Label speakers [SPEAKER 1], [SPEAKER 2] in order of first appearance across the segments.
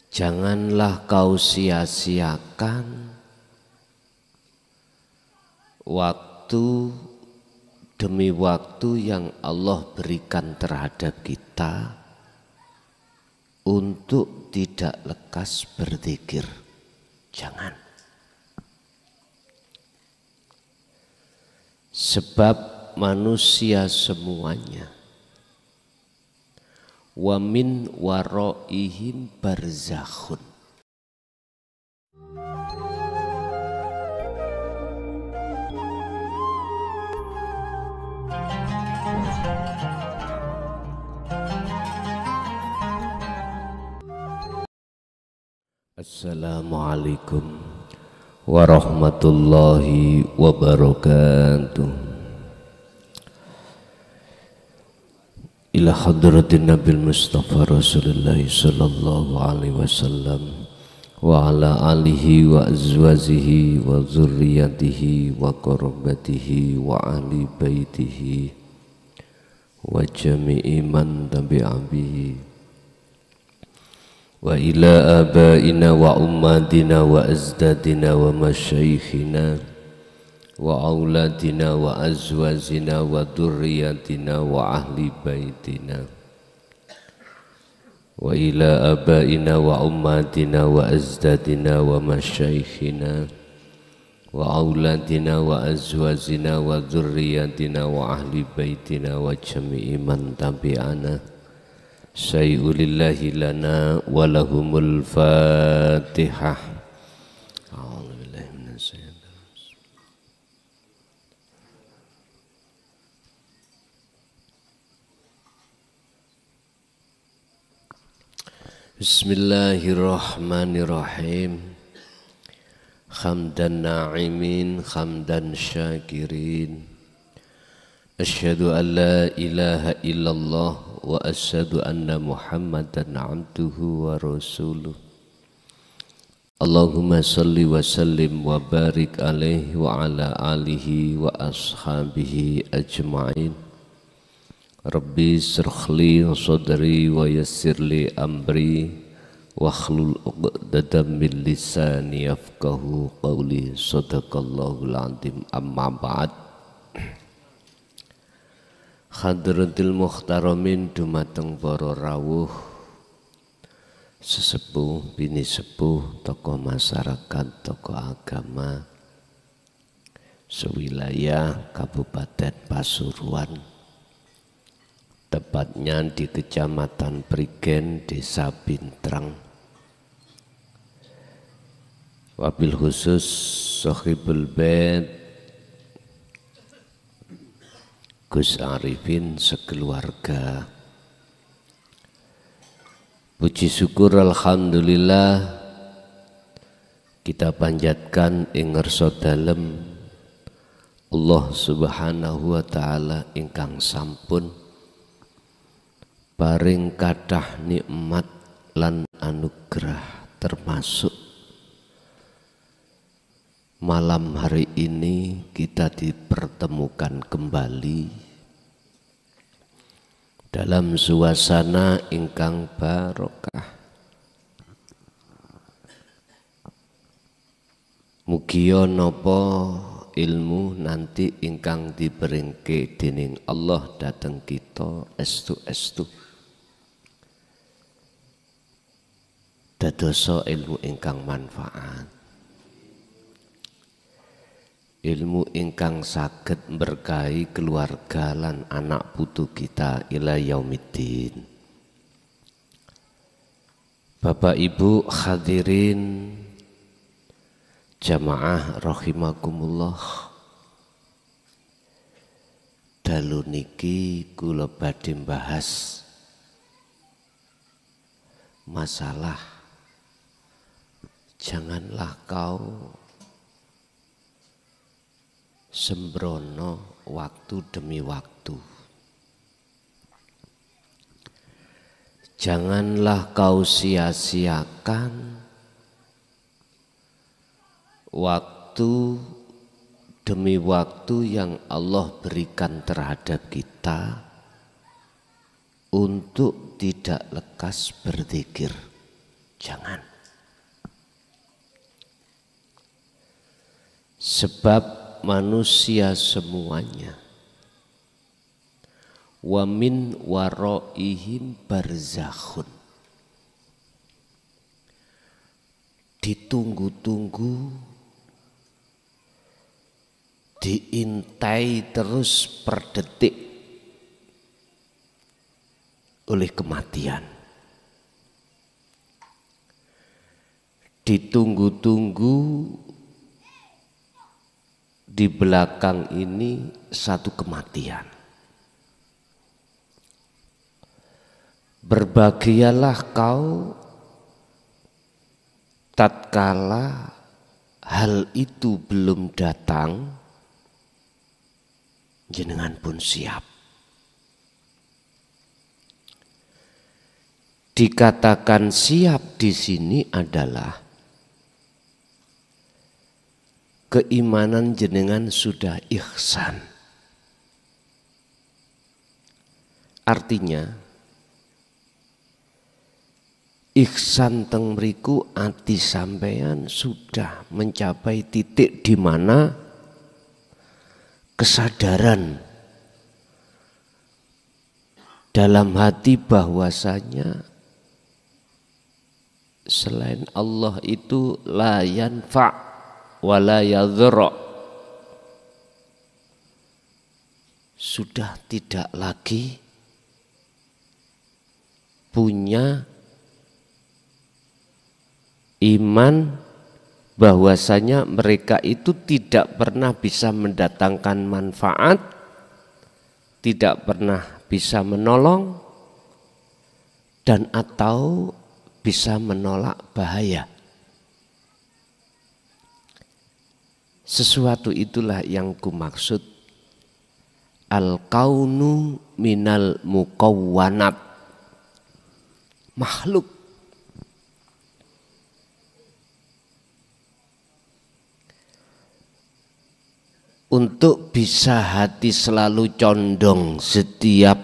[SPEAKER 1] Janganlah kau sia-siakan waktu demi waktu yang Allah berikan terhadap kita untuk tidak lekas berzikir. Jangan. Sebab manusia semuanya wa min waraihim barzakhun. Assalamualaikum warahmatullahi wabarakatuh. Ila hadratin Nabil Mustafa Rasulullah sallallahu alaihi wasallam wa ala alihi wa azwajihi wa zurriyatihi wa qurabatihi wa ahli baitihi wa jami'i man tabi'a bihi wa ila abaina wa ummatina wa azdadina wa masyaikhina wa auladina wa azwajina wa dzurriyyatina wa ahli baitina wa ila abaina wa ummatina wa azdadina wa masyaikhina wa auladina wa azwajina wa dzurriyyatina wa ahli baitina wa jami'i man tabi'ana sayyulillahi lana wa lahumul fatihah. Bismillahirrahmanirrahim. Hamdan na'imin, hamdan syakirin. Asyhadu an la ilaha illallah wa asyhadu anna Muhammadan abduhu wa rasuluh. Allahumma salli wa sallim wa barik alaihi wa ala alihi wa ashabihi ajma'in. Rabbi syrahli sadri wa yassirli amri wa hlul uqdatam min lisani yafqahu qawli. Sadaqallahul azim. Amma ba'd. Hadratil muhtaramin dumateng para rawuh sesepuh bini sepuh, tokoh masyarakat, tokoh agama sewilayah Kabupaten Pasuruan, tepatnya di Kecamatan Prigen, Desa Bintrang. Wabil khusus Sohibul Bait Gus Arifin sekeluarga. Puji syukur alhamdulillah kita panjatkan ing ngarsa dalem Allah Subhanahu wa taala ingkang sampun paring kathah nikmat lan anugerah, termasuk malam hari ini kita dipertemukan kembali dalam suasana ingkang barokah. Mugia napa ilmu nanti ingkang diberingke dening Allah dateng kita estu-estu dadosa ilmu ingkang manfaat, ilmu ingkang saged berkahi keluarga lan anak putu kita ila yaumiddin. Bapak Ibu hadirin jamaah rahimakumullah, dalu niki kula badhe bahas masalah janganlah kau sembrono waktu demi waktu. Janganlah kau sia-siakan waktu demi waktu yang Allah berikan terhadap kita untuk tidak lekas berzikir. Jangan. Sebab manusia semuanya wa min waraihim barzakhun, ditunggu-tunggu, diintai terus per detik oleh kematian. Ditunggu-tunggu, di belakang ini satu kematian. Berbahagialah kau tatkala hal itu belum datang, jenengan pun siap. Dikatakan siap di sini adalah keimanan jenengan sudah ihsan. Artinya ihsan teng mriku ati sampeyan sudah mencapai titik di mana kesadaran dalam hati bahwasanya selain Allah itu la yanfa' wa la yadhra, sudah tidak lagi punya iman bahwasanya mereka itu tidak pernah bisa mendatangkan manfaat, tidak pernah bisa menolong, dan atau bisa menolak bahaya. Sesuatu itulah yang kumaksud al-kaunu minal mukawwanat, makhluk. Untuk bisa hati selalu condong setiap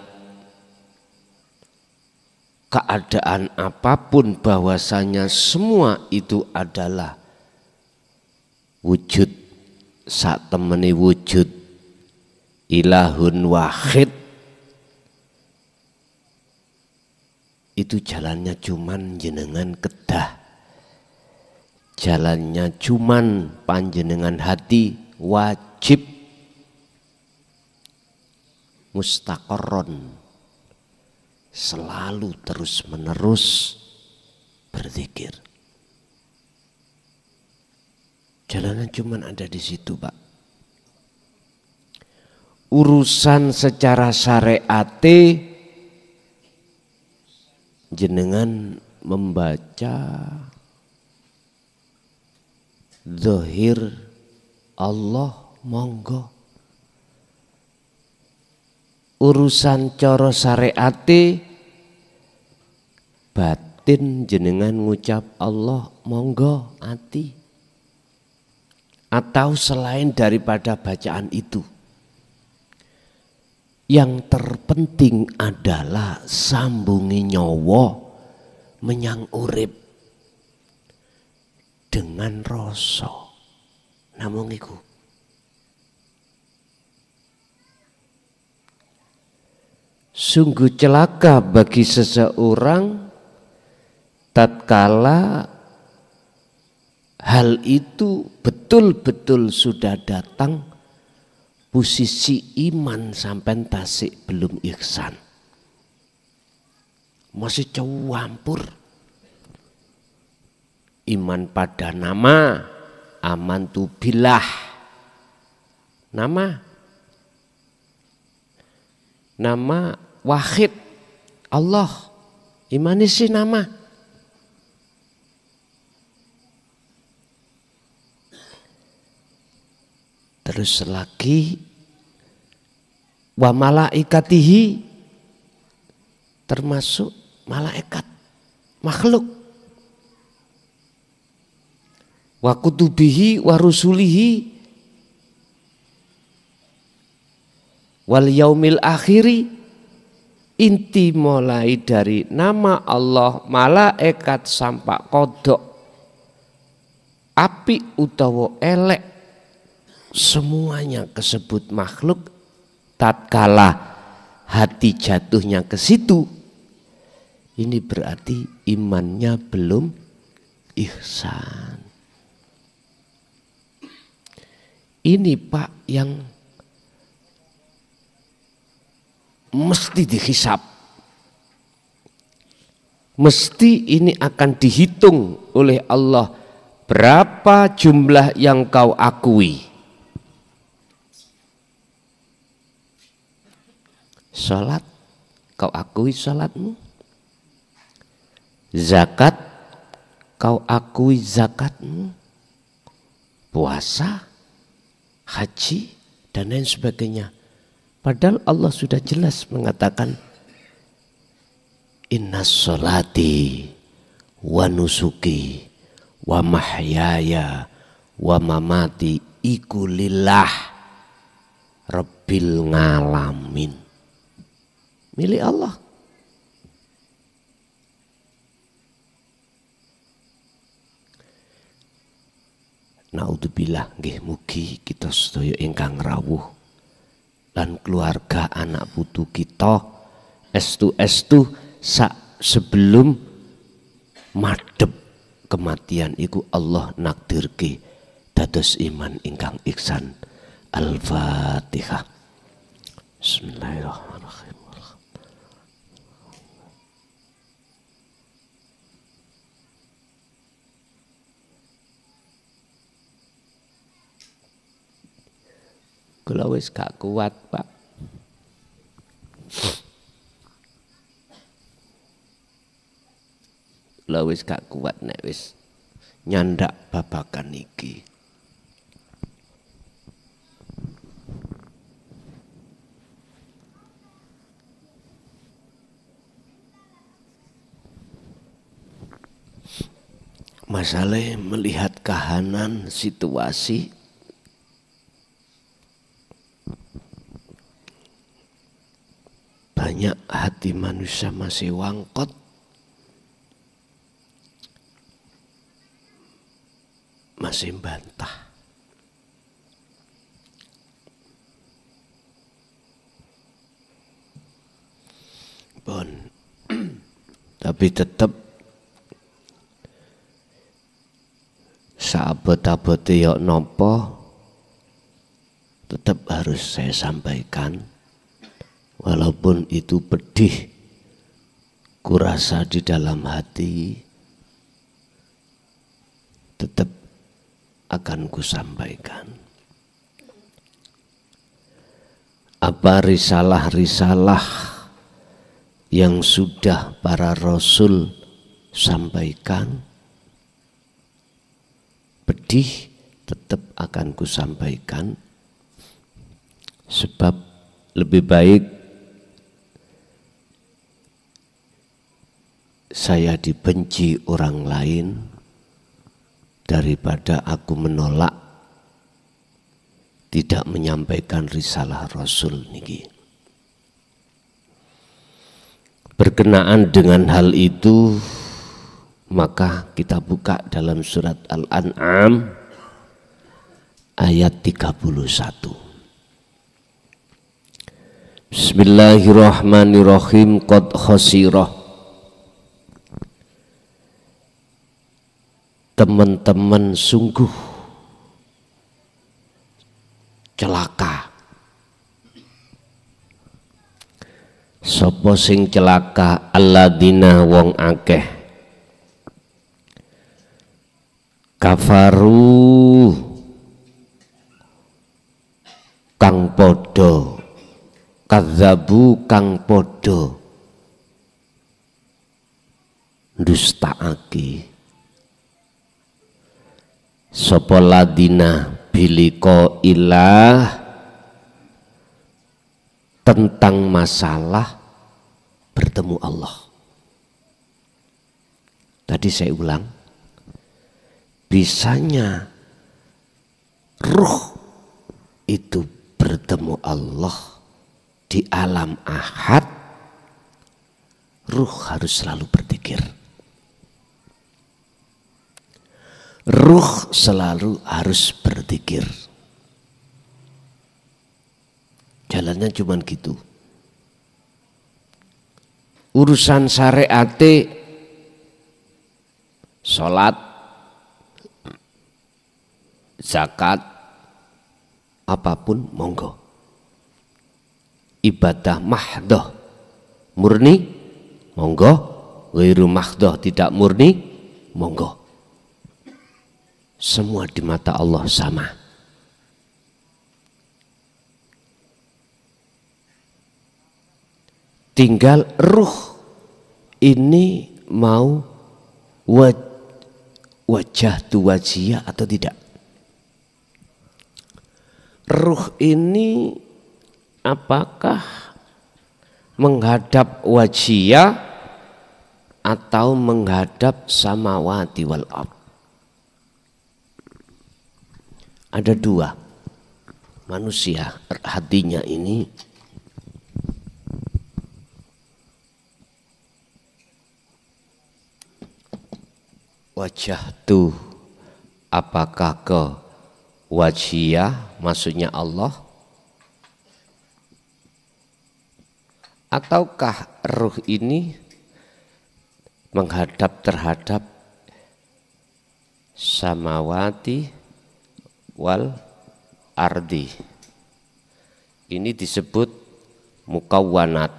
[SPEAKER 1] keadaan apapun bahwasanya semua itu adalah wujud sak temeni wujud ilahun wahid, itu jalannya cuman jenengan kedah, jalannya cuman panjenengan hati wajib mustaqarron, selalu terus menerus berzikir. Jalanan cuman ada di situ, Pak. Urusan secara syariate jenengan membaca zahir Allah monggo. Urusan cara syariate batin jenengan ngucap Allah monggo ati, atau selain daripada bacaan itu. Yang terpenting adalah sambungi nyawa menyang urip dengan rasa. Namung iku. Sungguh celaka bagi seseorang tatkala hal itu betul-betul sudah datang, posisi iman sampai tasik belum ihsan, masih campur. Iman pada nama amantu billah, nama wahid Allah, iman isi nama. Terus lagi wa malaikatihi, termasuk malaikat makhluk, wa kutubihi wa rusulihi wal yaumil akhiri, inti mulai dari nama Allah, malaikat sampai kodok, api utawa elek, semuanya kesebut makhluk. Tatkala hati jatuhnya ke situ, ini berarti imannya belum ihsan. Ini Pak yang mesti dihisab. Mesti ini akan dihitung oleh Allah. Berapa jumlah yang kau akui? Salat, kau akui salatmu? Zakat, kau akui zakatmu? Puasa, haji, dan lain sebagainya. Padahal Allah sudah jelas mengatakan inna sholati wa nusuki wa mahyaya wa mamati iku lillah rabbil ngalamin, milik Allah. Naudzubillah, nggih mugi kita sedaya ingkang rawuh lan keluarga anak putu kita estu sebelum madhep kematian iku Allah nakdirke dados iman ingkang ihsan. Al-Fatihah. Bismillahirrahmanirrahim. Kula wis gak kuat, Pak. Kula wis gak kuat nek wis nyandak babakan iki. Masalah melihat kahanan situasi banyak hati manusia masih wangkot, masih bantah. Bon, tapi tetap saabot-abote yok nopo tetap harus saya sampaikan. Walaupun itu pedih, kurasa di dalam hati, tetap akan kusampaikan. Apa risalah-risalah yang sudah para rasul sampaikan, pedih tetap akan kusampaikan, sebab lebih baik saya dibenci orang lain daripada aku menolak tidak menyampaikan risalah Rasul niki. Berkenaan dengan hal itu, maka kita buka dalam surat Al-An'am ayat 31. Bismillahirrahmanirrahim. Qad khasirah, teman-teman sungguh celaka. Sopo sing celaka? Alladzina wong akeh kafaru kang podo, kadzabu kang podo ndustaake. Sopo ladina biliko ilah, tentang masalah bertemu Allah. Tadi saya ulang, bisanya ruh itu bertemu Allah di alam ahad ruh harus selalu berzikir. Ruh selalu harus berzikir. Jalannya cuman gitu. Urusan syariat, sholat, zakat, apapun monggo. Ibadah mahdoh murni monggo, ghairu mahdoh tidak murni monggo. Semua di mata Allah sama. Tinggal ruh ini mau wajah tu wajiyah atau tidak. Ruh ini apakah menghadap wajiyah atau menghadap samawati wal ard. Ada dua manusia hatinya ini wajah tuh apakah ke wajiyah maksudnya Allah ataukah ruh ini menghadap terhadap samawati wal ardi. Ini disebut mukawwanat.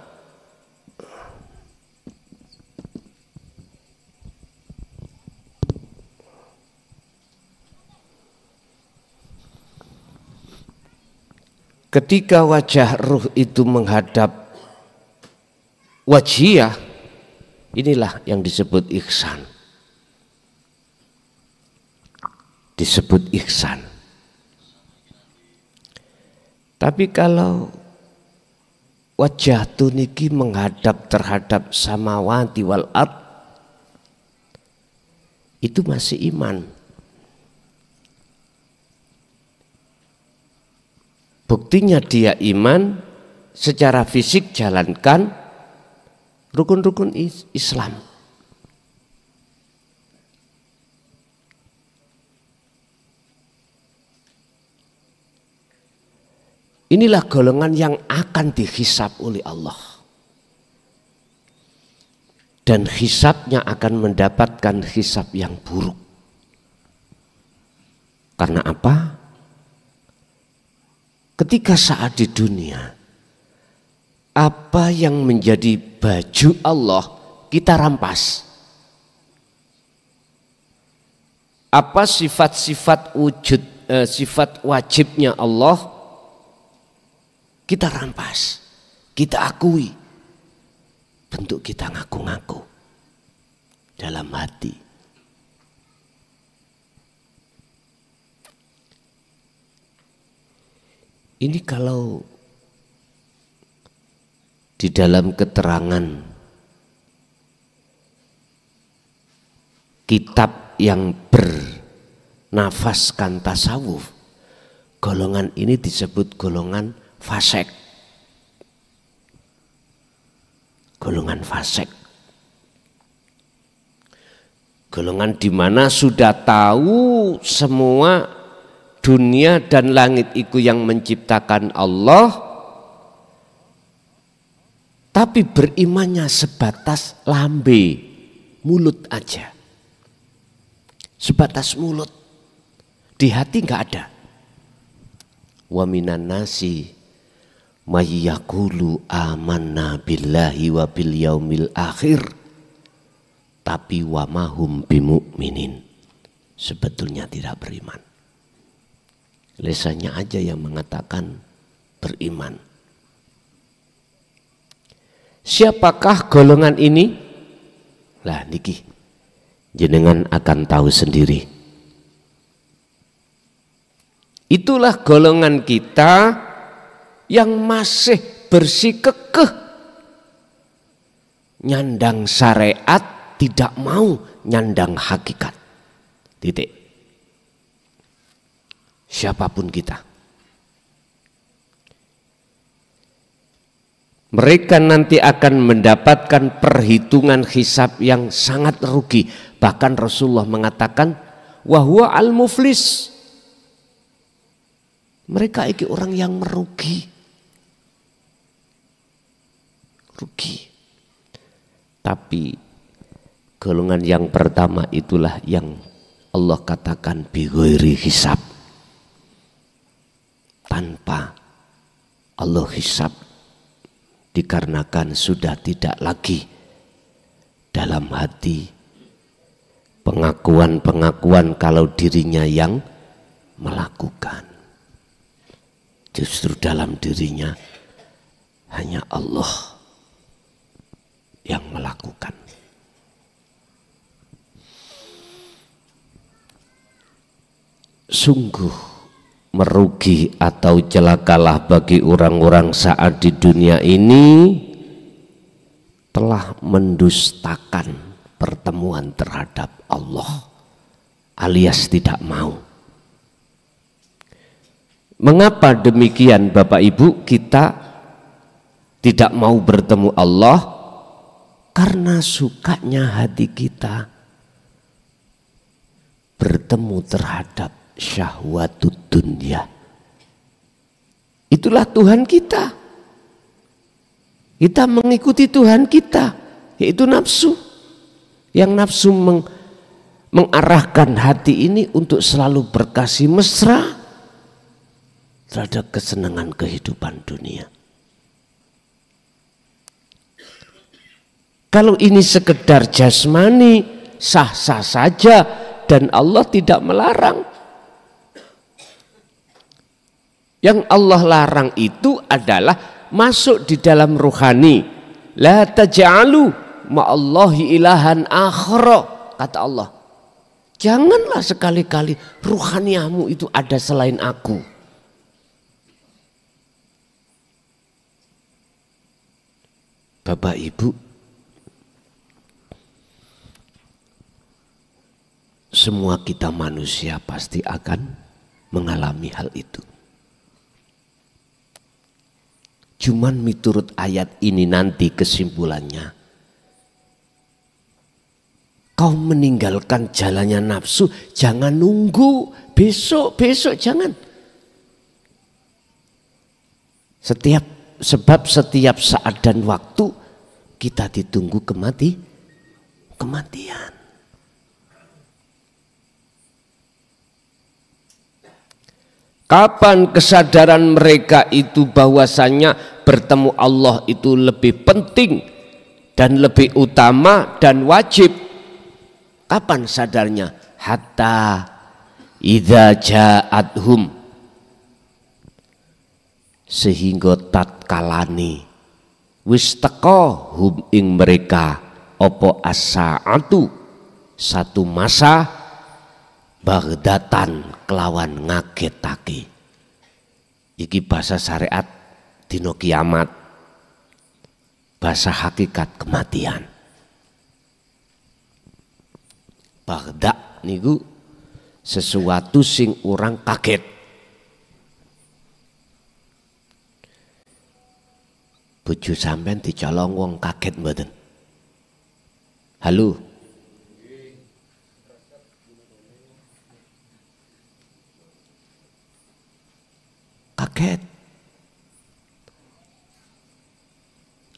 [SPEAKER 1] Ketika wajah ruh itu menghadap wajiyah, inilah yang disebut ihsan. Disebut ihsan. Tapi kalau wajah tuniki menghadap terhadap samawati wal ard, itu masih iman. Buktinya dia iman, secara fisik jalankan rukun-rukun Islam. Inilah golongan yang akan dihisab oleh Allah. Dan hisabnya akan mendapatkan hisab yang buruk. Karena apa? Ketika saat di dunia, apa yang menjadi baju Allah kita rampas. Apa sifat-sifat wujud, sifat wajibnya Allah kita rampas, kita akui. Bentuk kita ngaku-ngaku dalam hati. Ini kalau di dalam keterangan kitab yang bernafaskan tasawuf, golongan ini disebut golongan fasek. Golongan fasek. Golongan di mana sudah tahu semua dunia dan langit itu yang menciptakan Allah, tapi berimannya sebatas lambe, mulut aja. Sebatas mulut. Di hati enggak ada. Wa minan nasi may yaqulu amanna billahi wa bil yaumil akhir tapi wa mahum bimu'minin, sebetulnya tidak beriman. Lesannya aja yang mengatakan beriman. Siapakah golongan ini? Lah niki jenengan akan tahu sendiri. Itulah golongan kita yang masih bersikukuh nyandang syariat, tidak mau nyandang hakikat. Titik. Siapapun kita. Mereka nanti akan mendapatkan perhitungan hisab yang sangat rugi. Bahkan Rasulullah mengatakan wahwa al-muflis. Mereka iki orang yang merugi. Rugi. Tapi golongan yang pertama itulah yang Allah katakan bighairi hisab. Tanpa Allah hisab, dikarenakan sudah tidak lagi dalam hati pengakuan-pengakuan kalau dirinya yang melakukan. Justru dalam dirinya hanya Allah yang melakukan. Sungguh merugi atau celakalah bagi orang-orang saat di dunia ini telah mendustakan pertemuan terhadap Allah alias tidak mau. Mengapa demikian Bapak Ibu? Kita tidak mau bertemu Allah karena sukanya hati kita bertemu terhadap syahwatud dunya. Itulah Tuhan kita. Kita mengikuti Tuhan kita, yaitu nafsu. Yang nafsu mengarahkan hati ini untuk selalu berkasih mesra terhadap kesenangan kehidupan dunia. Kalau ini sekedar jasmani, sah-sah saja dan Allah tidak melarang. Yang Allah larang itu adalah masuk di dalam ruhani. La taj'alu ma'allahi ilahan akhara, kata Allah. Janganlah sekali-kali ruhaniamu itu ada selain aku. Bapak Ibu, semua kita manusia pasti akan mengalami hal itu. Cuman miturut ayat ini nanti kesimpulannya, kau meninggalkan jalannya nafsu, jangan nunggu besok jangan. Sebab setiap saat dan waktu kita ditunggu kematian. Kapan kesadaran mereka itu bahwasanya bertemu Allah itu lebih penting dan lebih utama dan wajib? Kapan sadarnya? Hatta idza ja'athum, sehingga tatkalane wis teka hum ing mereka opo as-saatu, satu masa bagdatan kelawan ngagetake. Iki bahasa syariat dino kiamat, bahasa hakikat kematian. Bagda niku sesuatu sing orang kaget. Bojo sampean dicolong wong kaget mboten? Halo. Kaget.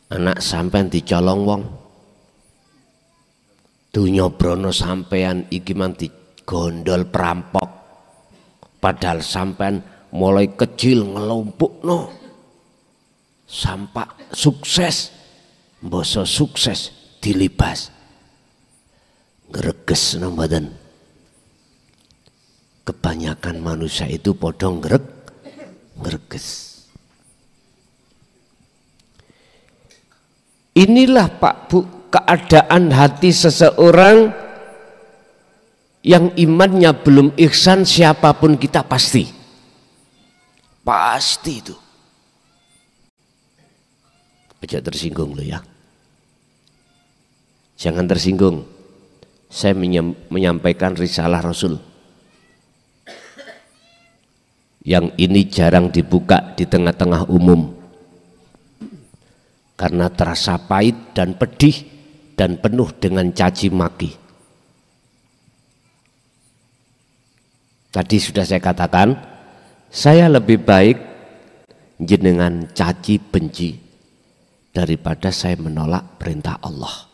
[SPEAKER 1] Anak sampean dicolong wong. Dunya brono sampean iki mang digondol perampok. Padahal sampean mulai kecil ngelompokno. Sampai sukses, mboso sukses dilibas. Ngreges nang badan. Kebanyakan manusia itu podo ngreges. Inilah Pak Bu keadaan hati seseorang yang imannya belum ihsan, siapapun kita pasti itu. Aja tersinggung lo ya. Jangan tersinggung. Saya menyampaikan risalah Rasul. Yang ini jarang dibuka di tengah-tengah umum. karena terasa pahit dan pedih dan penuh dengan caci maki. Tadi sudah saya katakan, saya lebih baik jenengan caci benci daripada saya menolak perintah Allah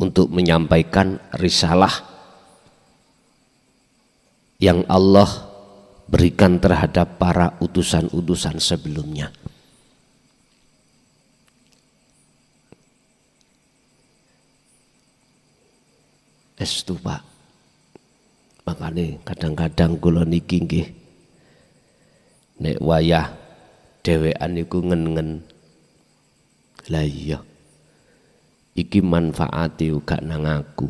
[SPEAKER 1] untuk menyampaikan risalah yang Allah berikan terhadap para utusan-utusan sebelumnya. Estu Pak, makanya kadang-kadang kula niki nggih nek wayah dhewean iku ngen-ngen, lah iya iki manfaati uga nang aku,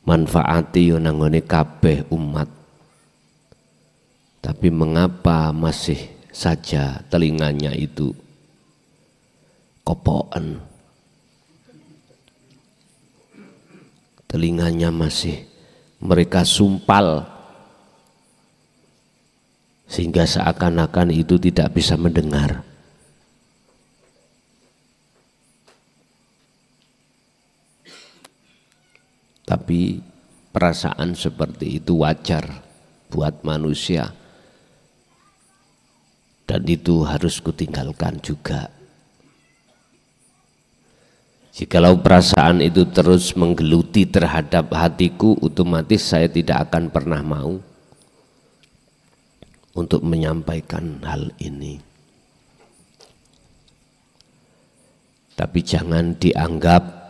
[SPEAKER 1] manfaati yo nang ngene kabeh umat. Tapi mengapa masih saja telinganya itu kopoken, telinganya masih mereka sumpal sehingga seakan-akan itu tidak bisa mendengar. Tapi perasaan seperti itu wajar buat manusia, dan itu harus kutinggalkan juga. Jikalau perasaan itu terus menggeluti terhadap hatiku, otomatis saya tidak akan pernah mau untuk menyampaikan hal ini. Tapi jangan dianggap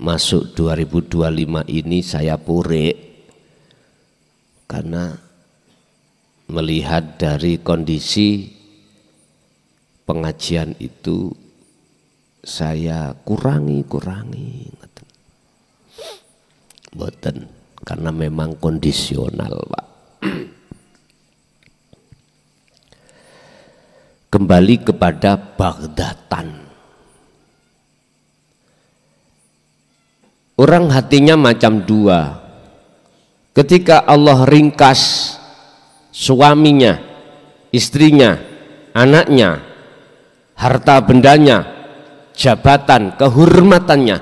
[SPEAKER 1] masuk 2025 ini saya purik, karena melihat dari kondisi pengajian itu saya kurangi mboten, karena memang kondisional Pak. Kembali kepada Baghdatan. Orang hatinya macam dua. Ketika Allah ringkas suaminya, istrinya, anaknya, harta bendanya, jabatan, kehormatannya,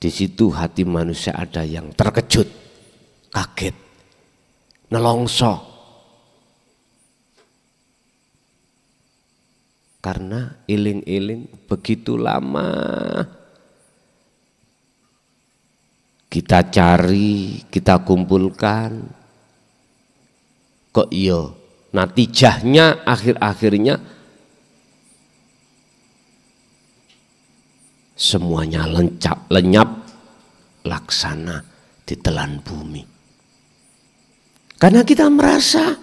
[SPEAKER 1] di situ hati manusia ada yang terkejut, kaget, nelongso, karena iling-iling begitu lama kita cari, kita kumpulkan, kok iya natijahnya akhir-akhirnya semuanya lenyap laksana ditelan bumi. Karena kita merasa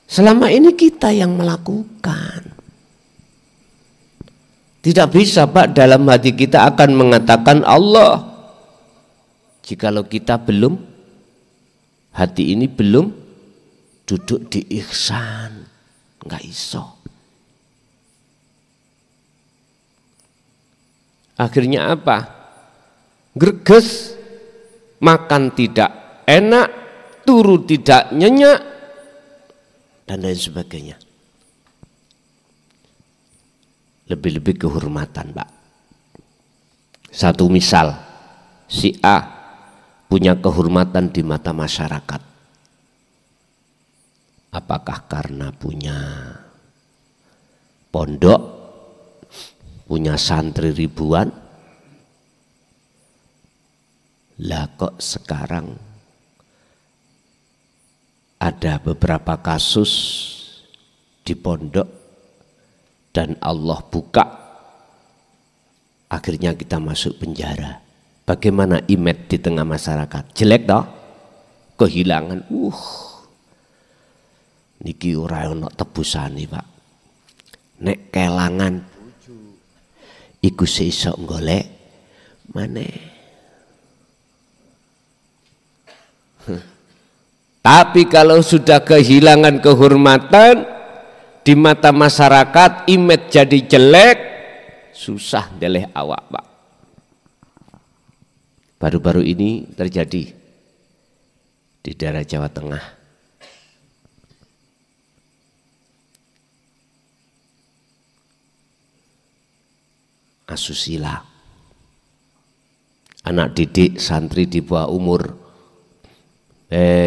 [SPEAKER 1] selama ini kita yang melakukan. Tidak bisa Pak, dalam hati kita akan mengatakan Allah. Jikalau kita belum, hati ini belum duduk di ihsan, nggak iso. Akhirnya apa? Greges, makan tidak enak, turu tidak nyenyak, dan lain sebagainya. Lebih-lebih kehormatan Pak. Satu misal, si A punya kehormatan di mata masyarakat. Apakah karena punya pondok, punya santri ribuan? Lah kok sekarang ada beberapa kasus di pondok dan Allah buka, akhirnya kita masuk penjara. Bagaimana image di tengah masyarakat? Jelek toh? Kehilangan. Niki ora ono tebusane Pak. Nek kelangan iku sesuk golek maneh. Tapi kalau sudah kehilangan kehormatan di mata masyarakat, image jadi jelek, susah ndeleh awak Pak. Baru-baru ini terjadi di daerah Jawa Tengah. asusila. Anak didik santri di bawah umur.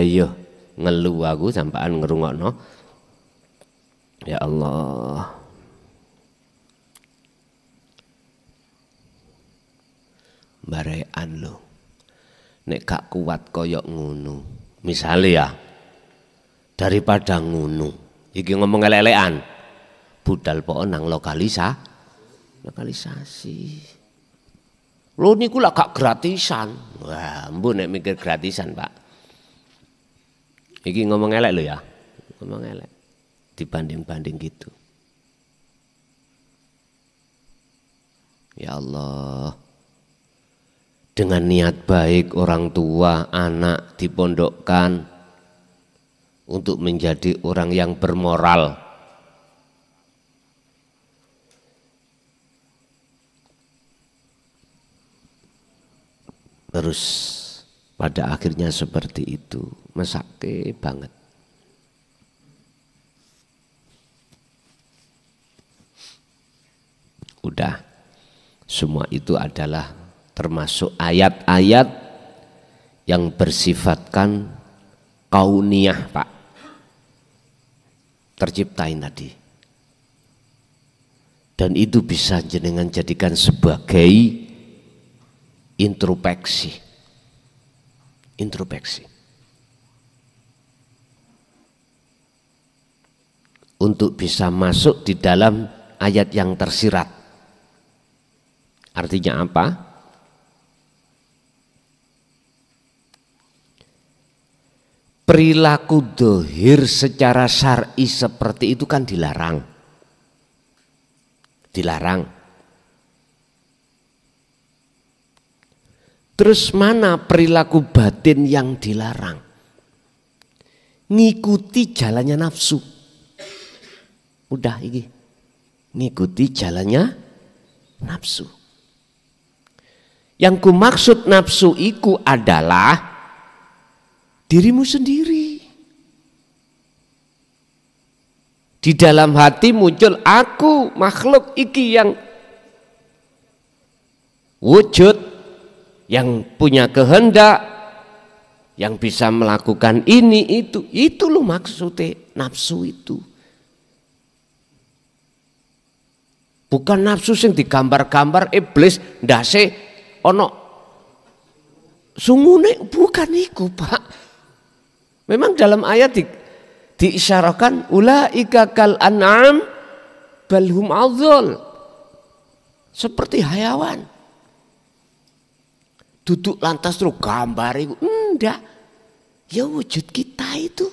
[SPEAKER 1] Yo ngeluh aku sampaan ngerungokno. Ya Allah. Barekan lho. Nek gak kuat koyok ngono. Misale ya. Daripada ngono. Iki ngomong elek-elekan. Budal pokok nang lokalisasi. Lho niku lak gak gratisan. Wah, mbok nek mikir gratisan, Pak. Iki ngomong elek lho ya. Ngomong elek. Dibanding-banding gitu. Ya Allah. Dengan niat baik orang tua, anak dipondokkan untuk menjadi orang yang bermoral. Terus pada akhirnya seperti itu, mesake banget. Udah, semua itu adalah termasuk ayat-ayat yang bersifatkan kauniyah, Pak. Terciptain tadi. Dan itu bisa jenengan jadikan sebagai introspeksi. Untuk bisa masuk di dalam ayat yang tersirat. Artinya apa? Perilaku dohir secara syar'i seperti itu kan dilarang. Terus mana perilaku batin yang dilarang? Ngikuti jalannya nafsu. Udah iki. Ngikuti jalannya nafsu. Yang kumaksud nafsu iku adalah dirimu sendiri. Di dalam hati muncul aku, makhluk iki yang wujud, yang punya kehendak, yang bisa melakukan ini itu loh maksudnya nafsu itu. Bukan nafsu yang digambar-gambar iblis ndase ono sungune, bukan iku, Pak. Memang dalam ayat diisyarakan ulaika kal an'am bal hum adhal. Seperti hayawan. Duduk lantas terus gambar itu. Enggak. Ya wujud kita itu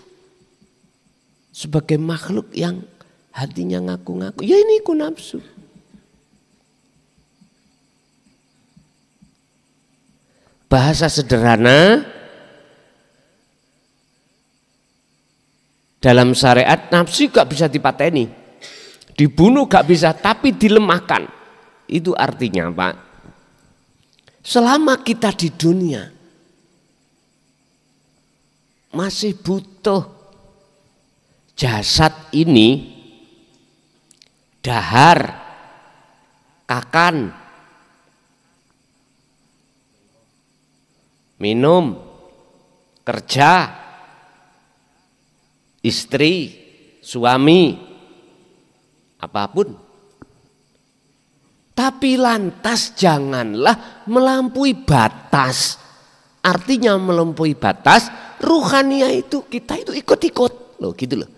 [SPEAKER 1] sebagai makhluk yang hatinya ngaku-ngaku. Ya ini ku nafsu. Bahasa sederhana, dalam syariat nafsu gak bisa dipateni, dibunuh gak bisa, tapi dilemahkan. Itu artinya Pak, selama kita di dunia masih butuh jasad ini, dahar, kakan, minum, kerja, istri, suami, apapun. Tapi lantas janganlah melampaui batas. Artinya melampaui batas, ruhania itu kita itu ikut-ikut. Loh gitu loh.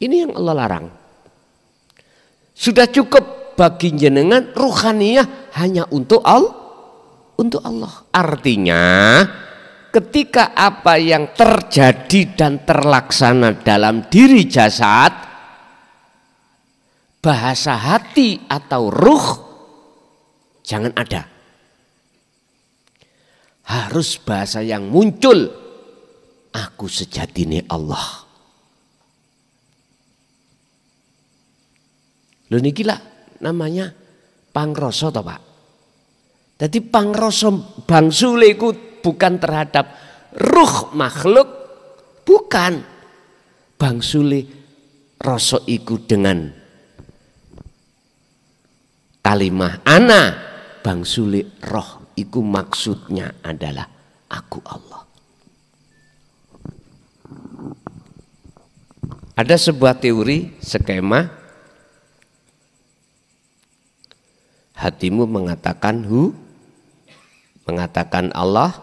[SPEAKER 1] Ini yang Allah larang. Sudah cukup bagi jenengan ruhania hanya untuk Allah. Artinya ketika apa yang terjadi dan terlaksana dalam diri jasad, bahasa hati atau ruh jangan ada. Harus bahasa yang muncul, aku sejatine Allah. Lho niki lah namanya pangrasa toh Pak. Jadi pangrasa bangsule iku bukan terhadap ruh makhluk, bukan. Bangsule rasa iku dengan kalimah ana bangsuli roh iku maksudnya adalah aku Allah. Ada sebuah teori, skema, hatimu mengatakan mengatakan Allah,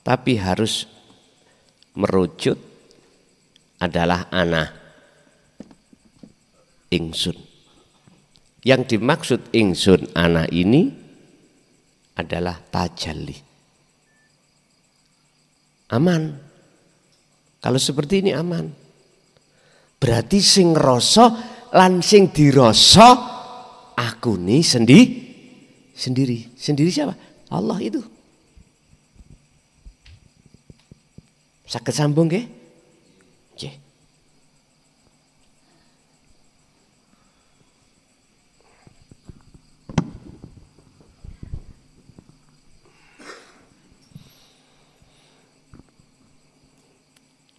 [SPEAKER 1] tapi harus merucut adalah ana, ingsun. Yang dimaksud ingsun ana ini adalah tajalli. Aman. Kalau seperti ini aman. Berarti sing rasa lan sing dirasa aku nih sendiri. Sendiri siapa? Allah itu. Saged sambung nggih? Nggih.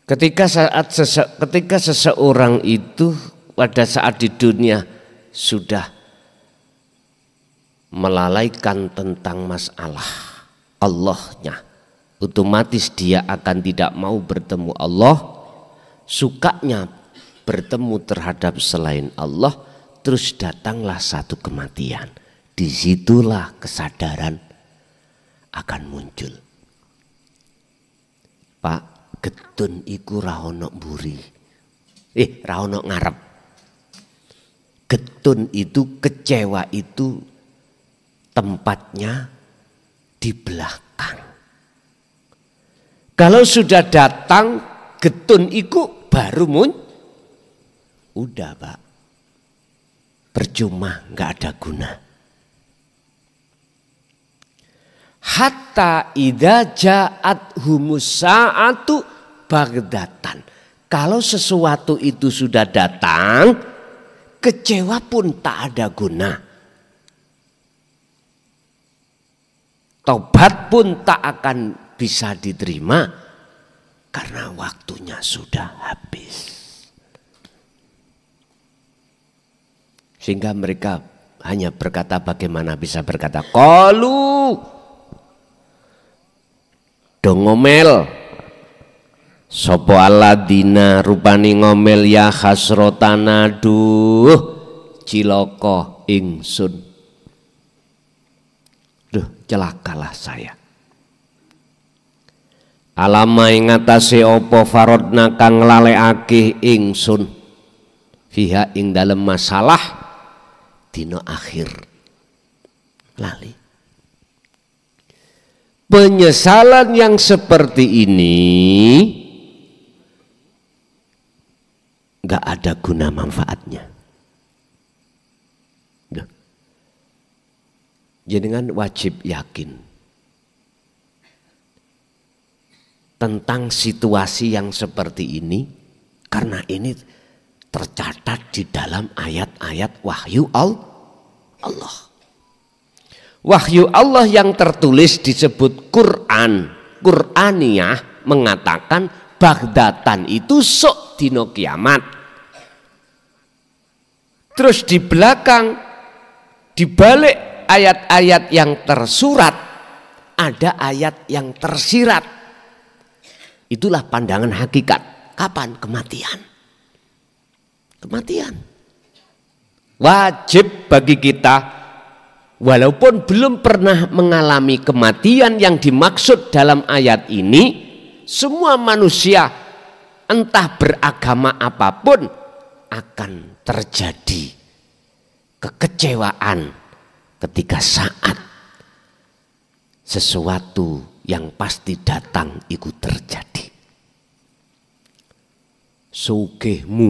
[SPEAKER 1] Ketika seseorang itu pada saat di dunia sudah melalaikan tentang masalah Allahnya, otomatis dia akan tidak mau bertemu Allah, sukanya bertemu terhadap selain Allah, terus datanglah satu kematian. Disitulah kesadaran akan muncul. Pak, getun iku ra ono mburi. Ra ono ngarep. Getun itu, kecewa itu tempatnya di belakang. Kalau sudah datang getun iku baru udah Pak. Percuma, nggak ada guna. Hatta idza ja'at humus sa'atu bagdatan. Kalau sesuatu itu sudah datang, kecewa pun tak ada guna. Tobat pun tak akan bisa diterima karena waktunya sudah habis. Sehingga mereka hanya berkata, bagaimana bisa berkata qalu ngomel sopo aladina rupani ngomel ya hasrotana duh ciloko ingsun, duh celakalah saya. Alama ing atase opo farodna kang nglalekake ingsun fiha ing dalem masalah dina akhir lali. Penyesalan yang seperti ini gak ada guna manfaatnya. Jenengan wajib yakin tentang situasi yang seperti ini, karena ini tercatat di dalam ayat-ayat wahyu Allah. Wahyu Allah yang tertulis disebut Quran. Qur'aniyah mengatakan bagdatan itu sok dino kiamat. Terus di belakang, di balik ayat-ayat yang tersurat, ada ayat yang tersirat. Itulah pandangan hakikat. Kapan? Kematian. Kematian. Wajib bagi kita, walaupun belum pernah mengalami kematian yang dimaksud dalam ayat ini, semua manusia entah beragama apapun akan terjadi kekecewaan ketika saat sesuatu yang pasti datang itu terjadi. Sugihmu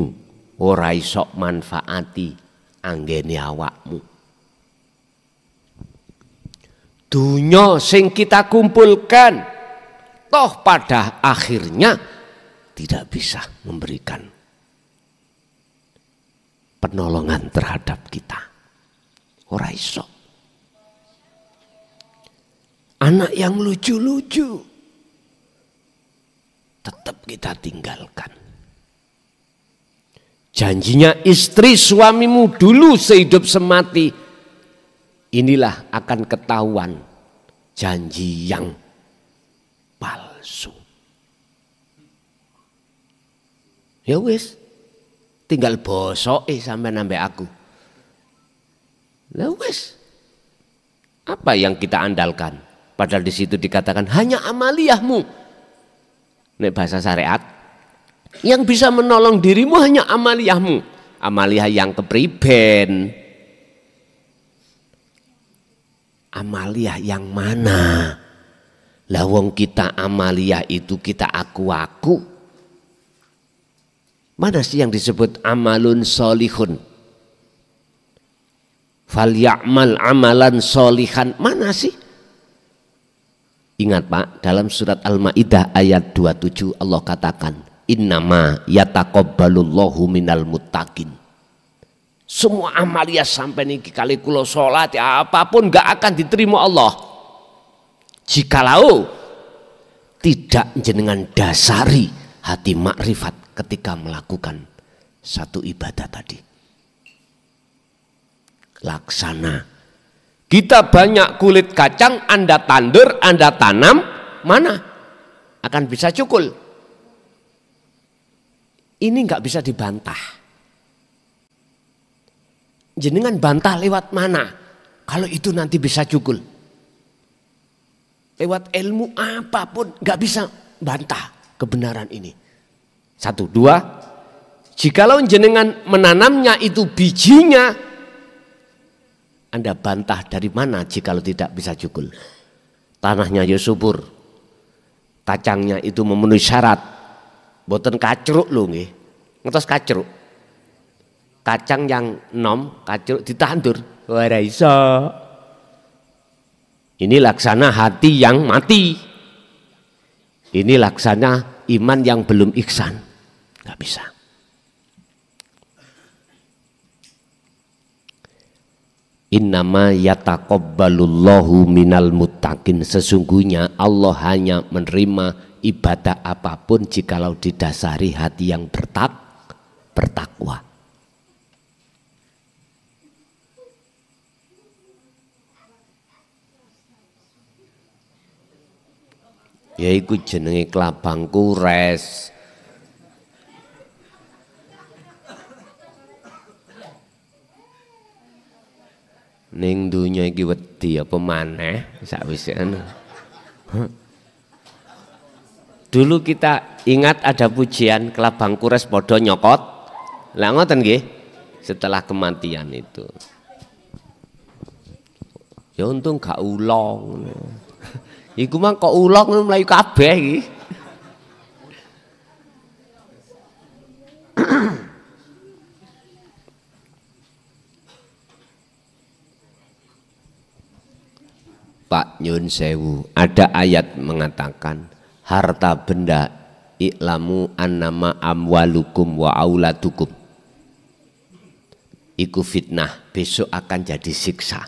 [SPEAKER 1] ora iso manfaati anggene awakmu. Dunya sing kita kumpulkan toh pada akhirnya tidak bisa memberikan penolongan terhadap kita. Ora iso. Anak yang lucu-lucu tetap kita tinggalkan. Janjinya istri suamimu dulu sehidup semati
[SPEAKER 2] inilah akan ketahuan janji yang palsu. Ya wis, tinggal bosok sampai nambah aku. Ya wis, apa yang kita andalkan? Padahal di situ dikatakan hanya amaliyahmu. Nek bahasa syariat, yang bisa menolong dirimu hanya amaliyahmu. Amaliyah yang kepriben. Amaliyah yang mana? Lah wong kita amaliyah itu kita aku-aku. Mana sih yang disebut amalun solihun? Fal ya'mal amalan solihan. Mana sih? Ingat Pak, dalam surat Al-Maidah ayat 27 Allah katakan, innama yataqabbalullahu minal muttaqin. Semua amaliyah sampai niki kali kula salat ya apapun gak akan diterima Allah. Jikalau tidak jenengan dasari hati makrifat ketika melakukan satu ibadah tadi. Laksana. Kita banyak kulit kacang, Anda tandur, Anda tanam, mana? Akan bisa cukul. Ini nggak bisa dibantah. Jenengan bantah lewat mana? Kalau itu nanti bisa cukul. Lewat ilmu apapun nggak bisa bantah kebenaran ini. 1, 2, jikalau jenengan menanamnya itu bijinya, Anda bantah dari mana jikalau tidak bisa cukul. Tanahnya ya subur, kacangnya itu memenuhi syarat, boten kacruk lho nggih. Ngertos kacruk? Kacang yang nom, kacruk ditandur, ora iso. Ini laksana hati yang mati. Ini laksana iman yang belum ihsan. Nggak bisa. Innama yataqabbalullahu minal muttaqin. Sesungguhnya Allah hanya menerima ibadah apapun jikalau didasari hati yang bertakwa. Yaiku jenenge klabang kures. Ning dunya iki wedi apa maneh sakwise anu. Dulu kita ingat ada pujian kelabang kures padha nyokot. Lah ngoten nggih. Setelah kematian itu. Ya untung gak ulong. Iku mah kok ulong mlayu kabeh iki. Pak nyun sewu, ada ayat mengatakan harta benda i'lamu annama amwalukum wa auladukum. Iku fitnah, besok akan jadi siksa.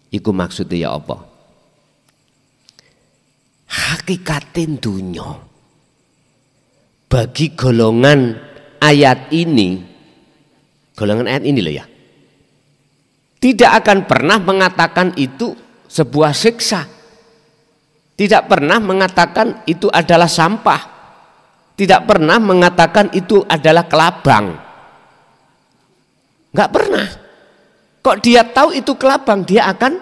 [SPEAKER 2] Iku maksudnya ya apa? Hakikatin dunya bagi golongan ayat ini, golongan ayat ini loh ya, tidak akan pernah mengatakan itu sebuah siksa. Tidak pernah mengatakan itu adalah sampah. Tidak pernah mengatakan itu adalah kelabang. Enggak pernah. Kok dia tahu itu kelabang, dia akan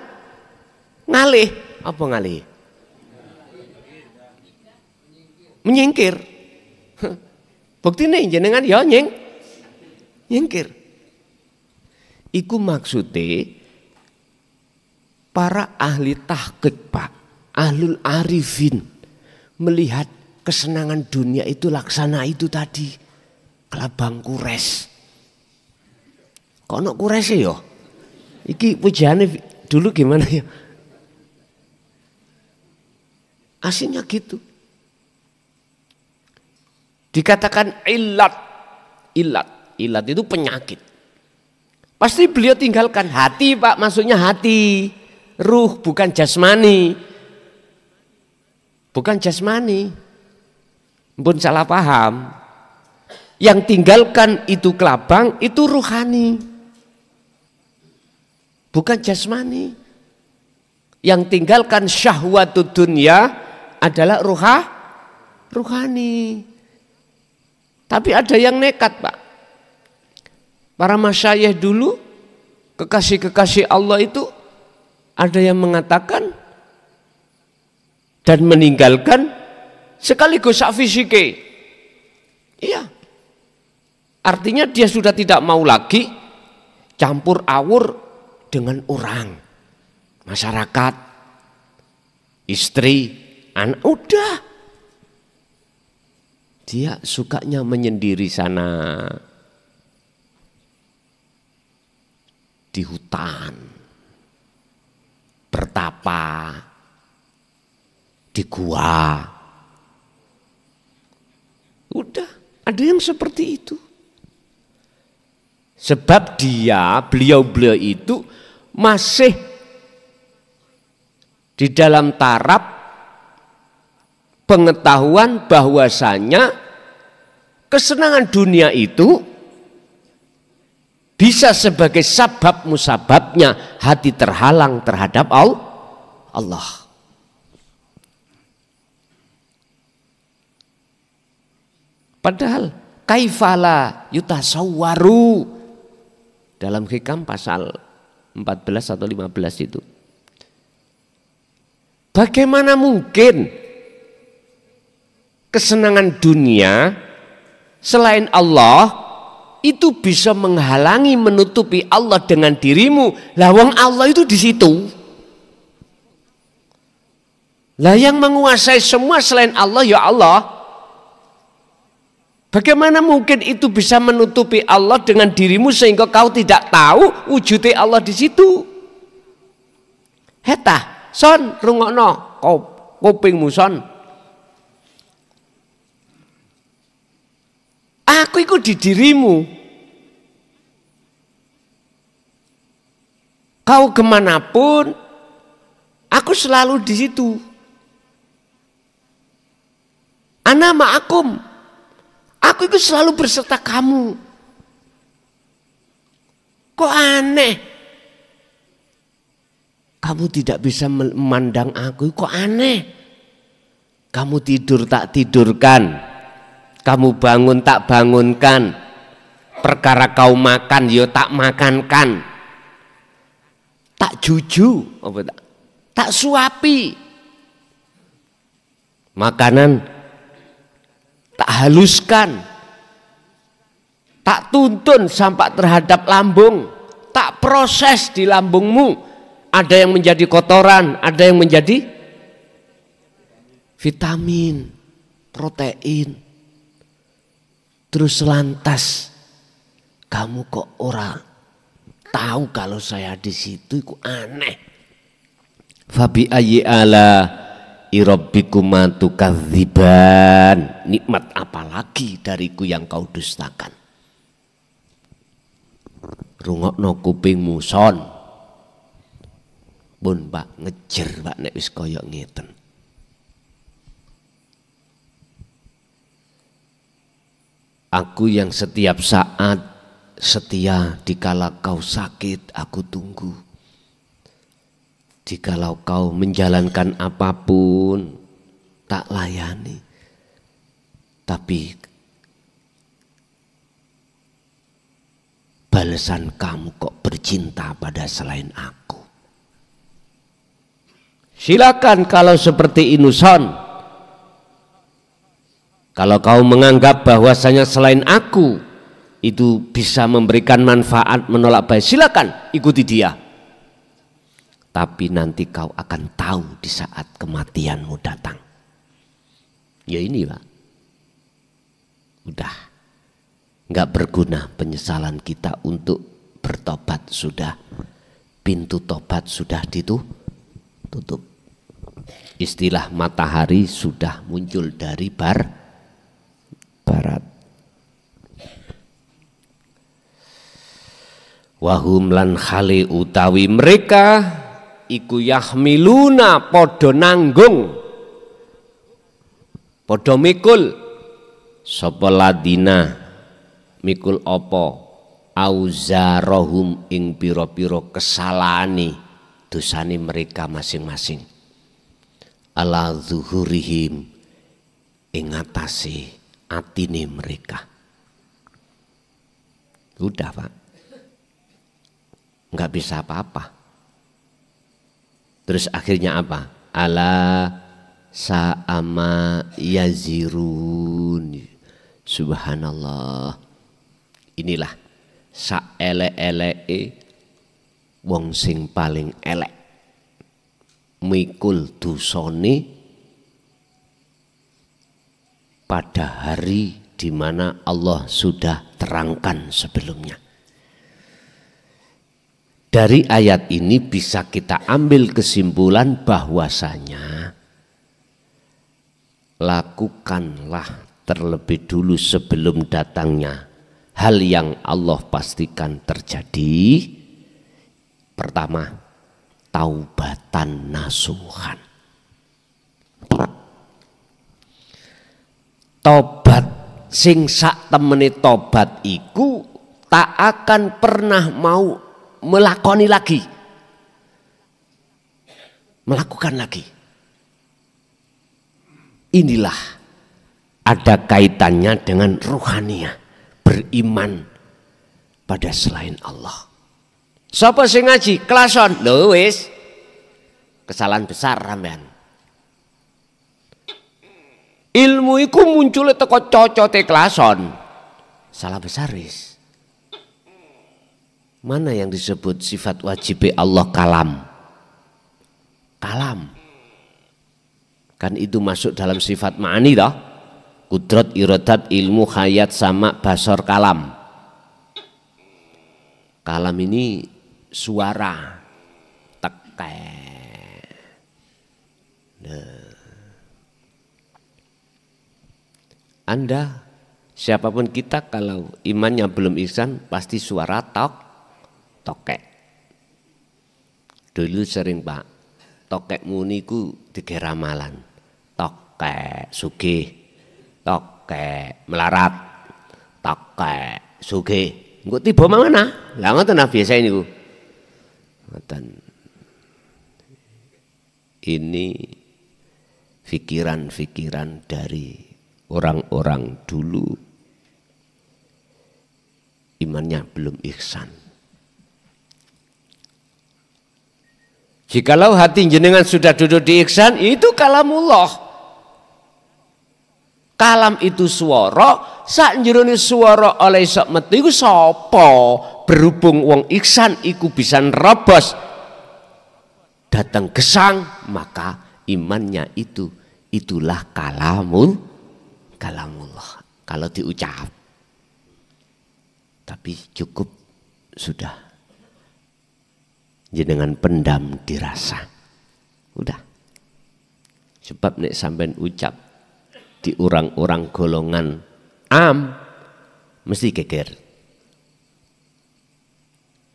[SPEAKER 2] ngalih. Apa ngalih? Menyingkir. Bukti nih jenengan ya nyingkir. Iku maksudnya para ahli tahqiq Pak, ahlul arifin melihat kesenangan dunia itu laksana itu tadi, kelabang kures. Kok ono kures ya? Iki pujiane dulu gimana ya? Aslinya gitu. Dikatakan ilat itu penyakit. Pasti beliau tinggalkan hati Pak, maksudnya hati. Ruh bukan jasmani. Bukan jasmani. Pun salah paham. Yang tinggalkan itu kelabang, itu ruhani. bukan jasmani. Yang tinggalkan syahwatud dunya adalah ruhani. Tapi ada yang nekat, Pak. Para masyayikh dulu, kekasih-kekasih Allah itu, ada yang mengatakan dan meninggalkan sekaligus sak fisike. Iya. Artinya dia sudah tidak mau lagi campur awur dengan orang, masyarakat, istri, anak, udah. Dia sukanya menyendiri sana di hutan, bertapa di gua. Udah, ada yang seperti itu. Sebab beliau itu masih di dalam taraf pengetahuan bahwasanya kesenangan dunia itu bisa sebagai sabab musababnya hati terhalang terhadap Allah. Padahal kaifala yutasawwaru dalam Hikam pasal 14 atau 15 itu. Bagaimana mungkin kesenangan dunia selain Allah itu bisa menghalangi menutupi Allah dengan dirimu? Lah wong Allah itu di situ. Lah yang menguasai semua selain Allah ya Allah. Bagaimana mungkin itu bisa menutupi Allah dengan dirimu sehingga kau tidak tahu wujudnya Allah di situ? Hetah, son rungokno kupingmu son. Aku ikut di dirimu. Kau kemanapun, aku selalu di situ. Ana ma'akum. Aku itu selalu berserta kamu. Kok aneh? Kamu tidak bisa memandang aku, kok aneh? Kamu tidur tak tidurkan, kamu bangun tak bangunkan, perkara kau makan yo tak makankan, tak juju, tak suapi, makanan tak haluskan, tak tuntun sampai terhadap lambung, tak proses di lambungmu. Ada yang menjadi kotoran, ada yang menjadi vitamin, protein. Terus lantas kamu kok orang tahu kalau saya di situ, kok aneh. Fabi ayyi ala Irabbikuma tukadziban, nikmat apalagi dariku yang kau dustakan. Rungokno kupingmu son. Pun Pak ngejer Pak nek wis kaya ngeten. Aku yang setiap saat setia, dikala kau sakit aku tunggu. Jikalau kau menjalankan apapun tak layani. Tapi balasan kamu kok bercinta pada selain aku. Silakan kalau seperti Inuson. Kalau kau menganggap bahwasanya selain aku itu bisa memberikan manfaat menolak baik, silakan ikuti dia. Tapi nanti kau akan tahu di saat kematianmu datang. Ya ini Pak. Udah. Nggak berguna penyesalan kita untuk bertobat sudah. Pintu tobat sudah ditutup. Istilah matahari sudah muncul dari barat. Wahum lan khali utawi mereka iku yahmiluna podo nanggung, podo mikul, sapa ladina mikul opo auzarahum ing piro-piro kesalani dosani mereka masing-masing, ala zuhurihim ing atase atine mereka. Udah Pak, nggak bisa apa-apa. Terus akhirnya apa? Ala sa'ama yazirun. Subhanallah. Inilah saelek-eleke wong sing paling elek mikul dosane pada hari di mana Allah sudah terangkan sebelumnya. Dari ayat ini bisa kita ambil kesimpulan bahwasanya lakukanlah terlebih dulu sebelum datangnya hal yang Allah pastikan terjadi. Pertama, taubatan nasuhan. Tobat sing sak temene tobat iku tak akan pernah mau melakoni lagi, melakukan lagi. Inilah ada kaitannya dengan ruhaniyah, beriman pada selain Allah. Sapa sing ngaji kelason lho wis kesalahan besar sampean. Ilmu iku muncul teko cocote kelason, salah besar wis. Mana yang disebut sifat wajib Allah kalam? Kalam. Kan itu masuk dalam sifat ma'ani toh. Kudrat, iradat, ilmu, hayat, sama, basar, kalam. Kalam ini suara, teke. Anda, siapapun kita kalau imannya belum ihsan pasti suara tokek. Dulu sering Pak, tokekmu niku dikei ramalan. Tokek sugih, tokek melarat, tokek sugih. Engko tiba mana? Lah ngoten biasa niku. Ngoten. Ini pikiran-pikiran dari orang-orang dulu, imannya belum ihsan. Jikalau hati jenengan sudah duduk di ihsan, itu kalamullah. Kalam itu suara, sak jerone suara oleh sok metu iku sapa? Berhubung wong ihsan iku bisa nerobos datang gesang, maka imannya itulah kalamullah. Kalau diucap, tapi cukup sudah jenengan pendam dirasa, udah. Sebab nek sampean ucap di orang-orang golongan mesti geger.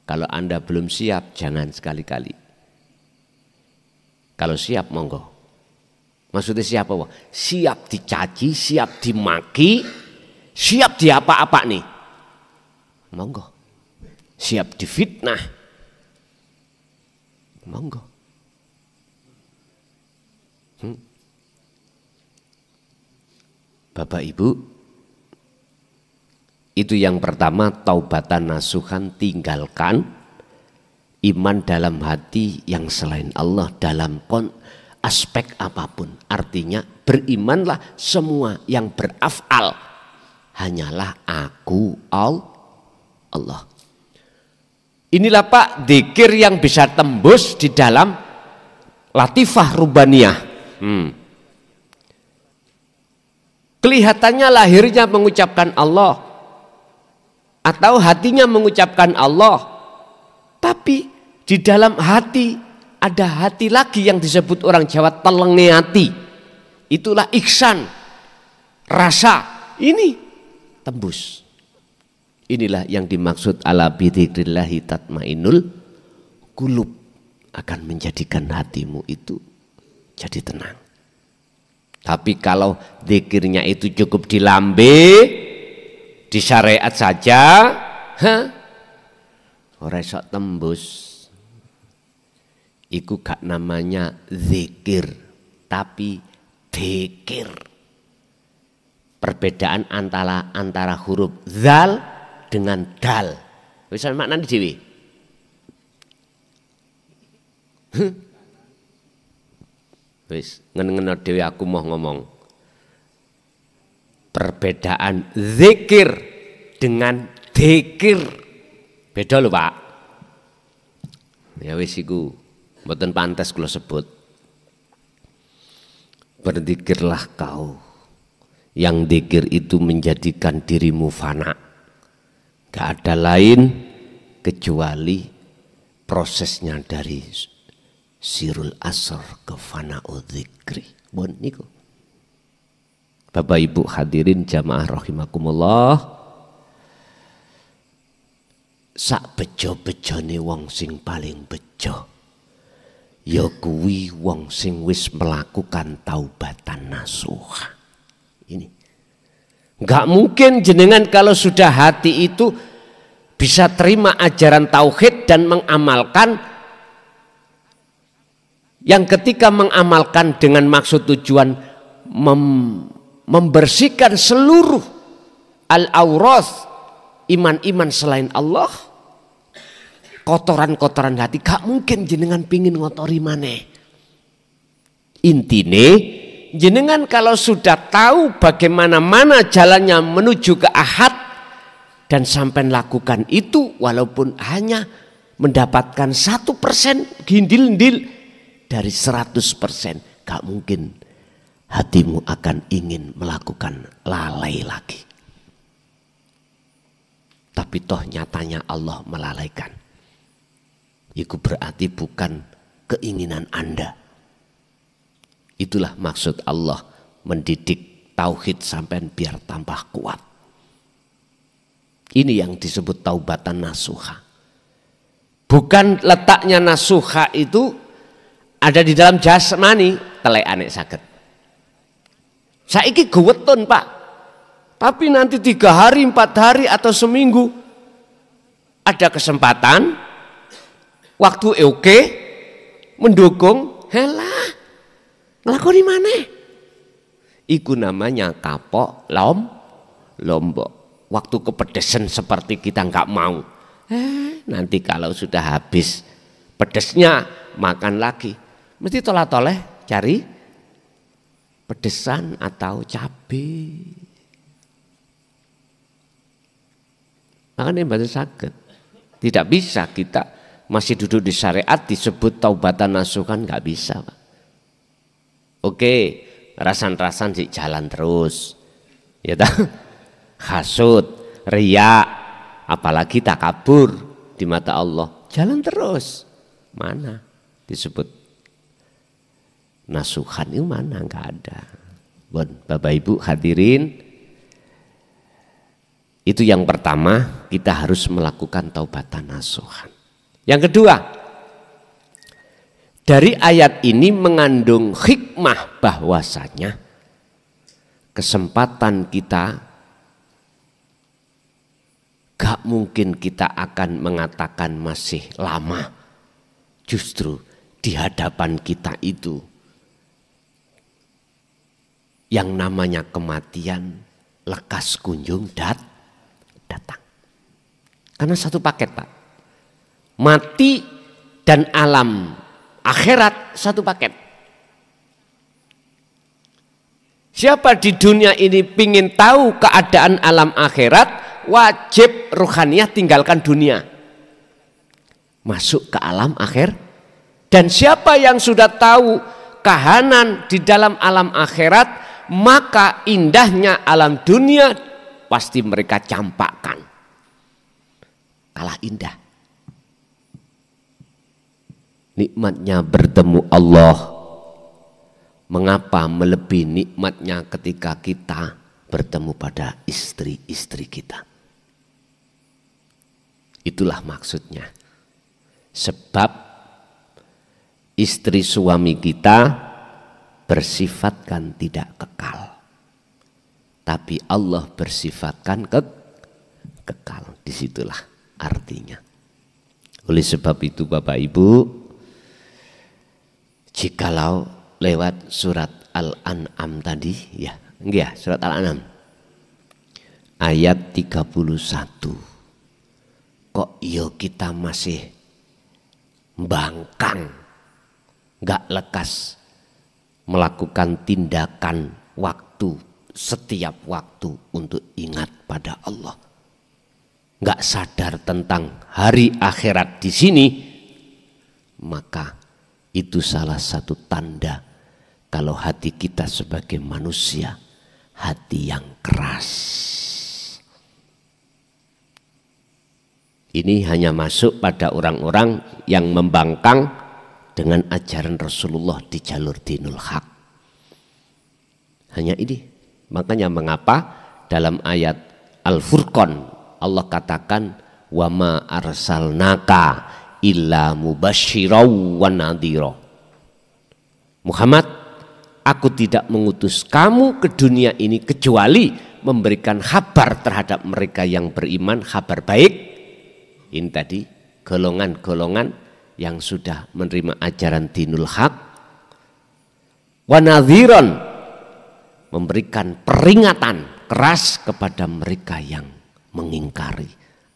[SPEAKER 2] Kalau Anda belum siap, jangan sekali-kali. Kalau siap, monggo. Maksudnya siap apa? Siap dicaci, siap dimaki, siap diapa-apa nih. Monggo. Siap difitnah. Monggo. Bapak Ibu, itu yang pertama, taubatan nasuhan, tinggalkan iman dalam hati yang selain Allah dalam aspek apapun. Artinya berimanlah semua yang beraf'al hanyalah aku Allah. Inilah Pak dzikir yang bisa tembus di dalam latifah rubaniyah. Kelihatannya lahirnya mengucapkan Allah atau hatinya mengucapkan Allah, tapi di dalam hati ada hati lagi yang disebut orang Jawa telenge hati. Itulah ihsan, rasa ini tembus. Inilah yang dimaksud ala bidzikrillahi tatmainnul qulub, akan menjadikan hatimu itu jadi tenang. Tapi kalau zikirnya itu cukup di lambe, di syariat saja, ora iso tembus. Iku gak namanya zikir, tapi dzikir. Perbedaan antara huruf zal dengan dal. Wis maknane dhewe. Wis ngene-ngene dhewe aku mau ngomong. Perbedaan zikir dengan dzikir. Beda lho, Pak. Ya wis iku mboten pantes kula sebut. Berzikirlah kau. Yang zikir itu menjadikan dirimu fana. Gak ada lain kecuali prosesnya dari sirul asr ke fana'u dzikri. Bon niku. Bapak Ibu hadirin jamaah rahimakumullah. Sak bejo-bejone wong sing paling bejo ya kuwi wong sing wis melakukan taubatan nasuha. Ini nggak mungkin jenengan kalau sudah hati itu bisa terima ajaran tauhid dan mengamalkan, yang ketika mengamalkan dengan maksud tujuan membersihkan seluruh al-awrath iman-iman selain Allah, kotoran-kotoran hati, gak mungkin jenengan pingin ngotori maneh. Intine jenengan kalau sudah tahu bagaimana jalannya menuju ke ahad dan sampai lakukan itu walaupun hanya mendapatkan 1% gindil-gindil dari 100%, gak mungkin hatimu akan ingin melakukan lalai lagi. Tapi toh nyatanya Allah melalaikan. Itu berarti bukan keinginan Anda. Itulah maksud Allah mendidik tauhid sampai biar tambah kuat. Ini yang disebut taubatan nasuha. Bukan letaknya nasuha itu ada di dalam jasmani, telekane saged. Saiki geweton, Pak. Tapi nanti 3 hari, 4 hari atau seminggu ada kesempatan, waktu oke, mendukung, helah. Ngelakoni mana? Iku namanya kapok lombok. Waktu kepedesan seperti kita nggak mau. Nanti kalau sudah habis pedesnya makan lagi. Mesti toleh-toleh cari pedesan atau cabai. Makanya baca sakit. Tidak bisa kita masih duduk di syariat disebut taubatan nasuhan, nggak bisa, Pak. Oke, rasan-rasan sih jalan terus, ya tak? Hasud, riya, apalagi takabur di mata Allah, jalan terus. Mana disebut nasuhan itu mana? Nggak ada. Bon, Bapak Ibu hadirin, itu yang pertama, kita harus melakukan taubatan nasuhan. Yang kedua, dari ayat ini mengandung hikmah bahwasanya kesempatan kita gak mungkin kita akan mengatakan masih lama. Justru di hadapan kita itu yang namanya kematian lekas kunjung datang. Karena satu paket, Pak. Mati dan alam akhirat satu paket. Siapa di dunia ini pingin tahu keadaan alam akhirat, wajib ruhaniyah tinggalkan dunia. Masuk ke alam akhir. Dan siapa yang sudah tahu kahanan di dalam alam akhirat, maka indahnya alam dunia pasti mereka campakkan. Kalah indah. Nikmatnya bertemu Allah, mengapa melebihi nikmatnya ketika kita bertemu pada istri-istri kita? Itulah maksudnya. Sebab istri suami kita bersifatkan tidak kekal, tapi Allah bersifatkan kekal. Disitulah artinya. Oleh sebab itu Bapak Ibu, jikalau lewat surat Al-An'am tadi, ya, enggak, surat Al-An'am ayat 31. Kok yo kita masih bangkang, enggak lekas melakukan tindakan waktu, setiap waktu untuk ingat pada Allah. Enggak sadar tentang hari akhirat di sini, maka itu salah satu tanda kalau hati kita sebagai manusia hati yang keras. Ini hanya masuk pada orang-orang yang membangkang dengan ajaran Rasulullah di jalur dinul haq. Hanya ini. Makanya mengapa dalam ayat Al-Furqan Allah katakan wa ma arsalnaka illa mubasysyiran wa nadhira. Muhammad, aku tidak mengutus kamu ke dunia ini kecuali memberikan kabar terhadap mereka yang beriman, kabar baik. Ini tadi golongan-golongan yang sudah menerima ajaran dinul haq. Wa nadhiran, memberikan peringatan keras kepada mereka yang mengingkari.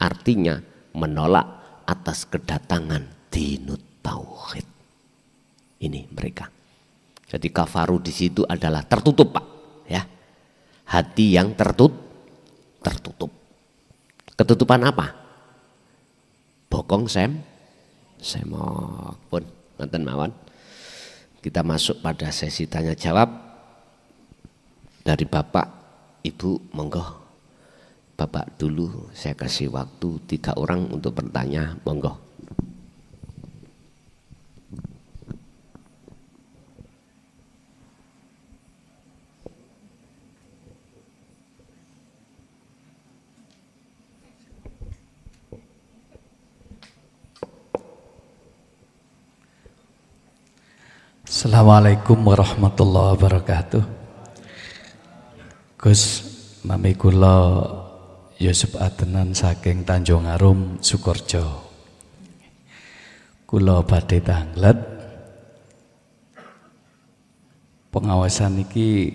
[SPEAKER 2] Artinya menolak atas kedatangan dinut tauhid. Ini mereka. Jadi kafaru di situ adalah tertutup, Pak, ya. Hati yang tertutup. Ketutupan apa? Bokong semok pun nonton mawon. Kita masuk pada sesi tanya jawab dari Bapak, Ibu, monggo. Bapak dulu, saya kasih waktu 3 orang untuk bertanya, monggo.
[SPEAKER 3] Assalamualaikum warahmatullahi wabarakatuh. Gus, nami kula Yusuf Adnan saking Tanjung Arum, Sukorejo. Kula badhe tanglet pengawasan iki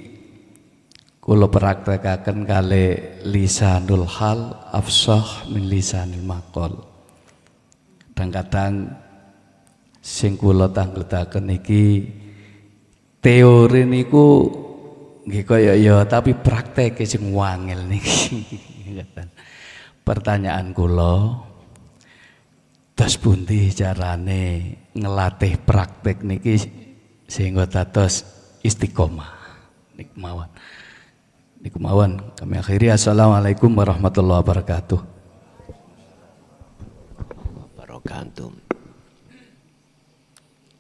[SPEAKER 3] kula praktekaken kalih lisanul hal afsah min lisanil maqal. Kadang-kadang sing kula tangletaken iki teori niku nggih kaya ya, tapi prakteke sing wangel niki. Pertanyaan kula, dos pundi carane ngelatih praktek niki sehingga dados istiqomah? Niku mawon. Kami akhiri. Assalamualaikum warahmatullahi wabarakatuh.